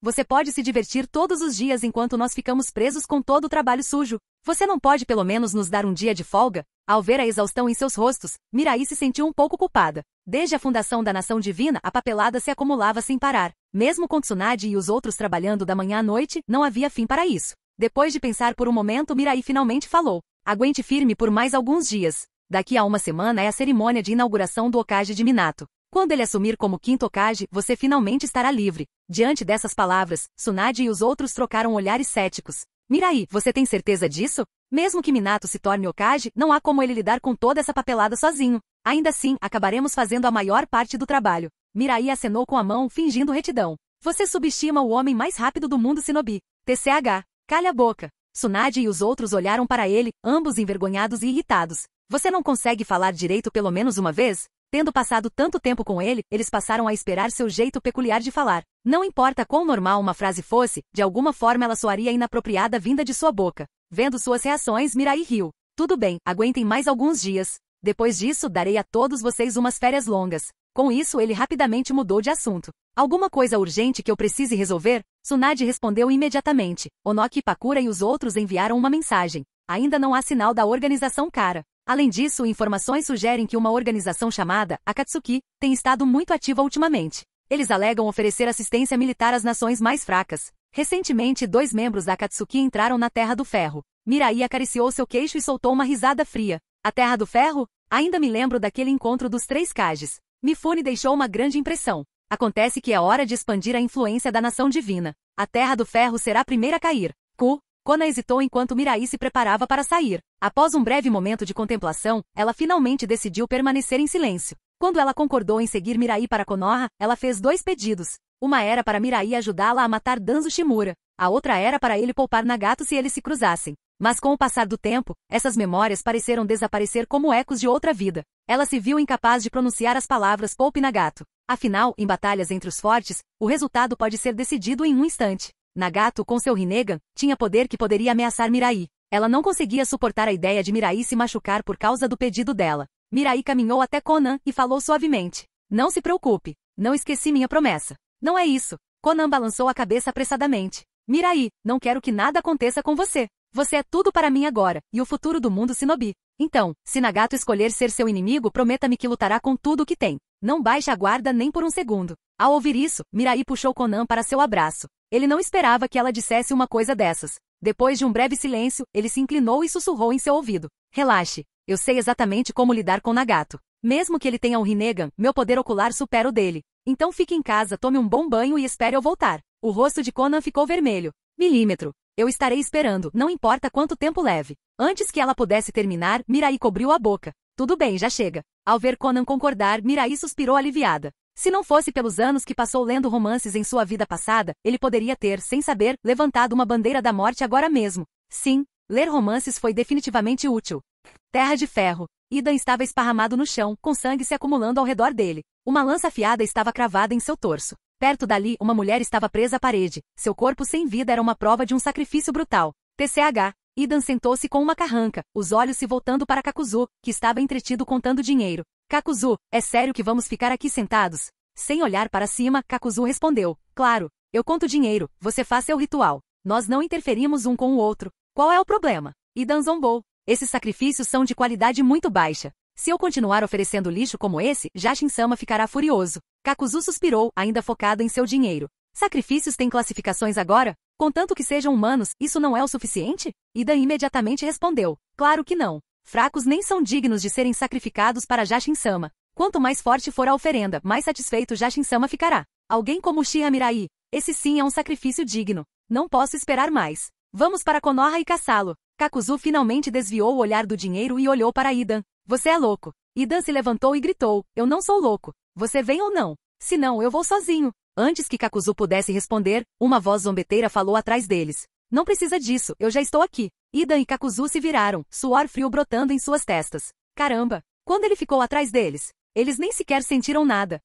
Você pode se divertir todos os dias enquanto nós ficamos presos com todo o trabalho sujo. Você não pode pelo menos nos dar um dia de folga? Ao ver a exaustão em seus rostos, Mirai se sentiu um pouco culpada. Desde a fundação da nação divina, a papelada se acumulava sem parar. Mesmo com Tsunade e os outros trabalhando da manhã à noite, não havia fim para isso. Depois de pensar por um momento, Mirai finalmente falou. Aguente firme por mais alguns dias. Daqui a uma semana é a cerimônia de inauguração do Hokage de Minato. Quando ele assumir como quinto Hokage, você finalmente estará livre. Diante dessas palavras, Tsunade e os outros trocaram olhares céticos. Mirai, você tem certeza disso? Mesmo que Minato se torne Hokage, não há como ele lidar com toda essa papelada sozinho. Ainda assim, acabaremos fazendo a maior parte do trabalho. Mirai acenou com a mão, fingindo retidão. Você subestima o homem mais rápido do mundo Shinobi. TCH. Calha a boca. Tsunade e os outros olharam para ele, ambos envergonhados e irritados. Você não consegue falar direito pelo menos uma vez? Tendo passado tanto tempo com ele, eles passaram a esperar seu jeito peculiar de falar. Não importa quão normal uma frase fosse, de alguma forma ela soaria inapropriada vinda de sua boca. Vendo suas reações, Mirai riu. Tudo bem, aguentem mais alguns dias. Depois disso, darei a todos vocês umas férias longas. Com isso, ele rapidamente mudou de assunto. Alguma coisa urgente que eu precise resolver? Tsunade respondeu imediatamente. Onoki Pakura e os outros enviaram uma mensagem. Ainda não há sinal da organização Kara. Além disso, informações sugerem que uma organização chamada Akatsuki tem estado muito ativa ultimamente. Eles alegam oferecer assistência militar às nações mais fracas. Recentemente, 2 membros da Akatsuki entraram na Terra do Ferro. Mirai acariciou seu queixo e soltou uma risada fria. A Terra do Ferro? Ainda me lembro daquele encontro dos 3 Kages. Mifune deixou uma grande impressão. Acontece que é hora de expandir a influência da nação divina. A Terra do Ferro será a primeira a cair. Konan hesitou enquanto Mirai se preparava para sair. Após um breve momento de contemplação, ela finalmente decidiu permanecer em silêncio. Quando ela concordou em seguir Mirai para Konoha, ela fez 2 pedidos. Uma era para Mirai ajudá-la a matar Danzo Shimura. A outra era para ele poupar Nagato se eles se cruzassem. Mas com o passar do tempo, essas memórias pareceram desaparecer como ecos de outra vida. Ela se viu incapaz de pronunciar as palavras poupe Nagato. Afinal, em batalhas entre os fortes, o resultado pode ser decidido em um instante. Nagato, com seu Rinnegan, tinha poder que poderia ameaçar Mirai. Ela não conseguia suportar a ideia de Mirai se machucar por causa do pedido dela. Mirai caminhou até Konan e falou suavemente. Não se preocupe. Não esqueci minha promessa. Não é isso. Konan balançou a cabeça apressadamente. Mirai, não quero que nada aconteça com você. Você é tudo para mim agora, e o futuro do mundo Shinobi. Então, se Nagato escolher ser seu inimigo, prometa-me que lutará com tudo o que tem. Não baixe a guarda nem por um segundo. Ao ouvir isso, Mirai puxou Konan para seu abraço. Ele não esperava que ela dissesse uma coisa dessas. Depois de um breve silêncio, ele se inclinou e sussurrou em seu ouvido. Relaxe. Eu sei exatamente como lidar com Nagato. Mesmo que ele tenha um Rinnegan, meu poder ocular supera o dele. Então fique em casa, tome um bom banho e espere eu voltar. O rosto de Konan ficou vermelho. Milímetro. Eu estarei esperando, não importa quanto tempo leve. Antes que ela pudesse terminar, Mirai cobriu a boca. Tudo bem, já chega. Ao ver Konan concordar, Mirai suspirou aliviada. Se não fosse pelos anos que passou lendo romances em sua vida passada, ele poderia ter, sem saber, levantado uma bandeira da morte agora mesmo. Sim, ler romances foi definitivamente útil. Terra de Ferro. Idan estava esparramado no chão, com sangue se acumulando ao redor dele. Uma lança afiada estava cravada em seu torso. Perto dali, uma mulher estava presa à parede. Seu corpo sem vida era uma prova de um sacrifício brutal. TCH. Idan sentou-se com uma carranca, os olhos se voltando para Kakuzu, que estava entretido contando dinheiro. Kakuzu, é sério que vamos ficar aqui sentados? Sem olhar para cima, Kakuzu respondeu. Claro, eu conto dinheiro, você faz seu ritual. Nós não interferimos um com o outro. Qual é o problema? Idan zombou. Esses sacrifícios são de qualidade muito baixa. Se eu continuar oferecendo lixo como esse, Jashin-sama ficará furioso. Kakuzu suspirou, ainda focado em seu dinheiro. Sacrifícios têm classificações agora? Contanto que sejam humanos, isso não é o suficiente? Idan imediatamente respondeu. Claro que não. Fracos nem são dignos de serem sacrificados para Jashin-sama. Quanto mais forte for a oferenda, mais satisfeito Jashin-sama ficará. Alguém como Uchiha Mirai. Esse sim é um sacrifício digno. Não posso esperar mais. Vamos para Konoha e caçá-lo. Kakuzu finalmente desviou o olhar do dinheiro e olhou para Idan. Você é louco. Idan se levantou e gritou. Eu não sou louco. Você vem ou não? Se não, eu vou sozinho. Antes que Kakuzu pudesse responder, uma voz zombeteira falou atrás deles. Não precisa disso, eu já estou aqui. Idan e Kakuzu se viraram, suor frio brotando em suas testas. Caramba! Quando ele ficou atrás deles? Eles nem sequer sentiram nada.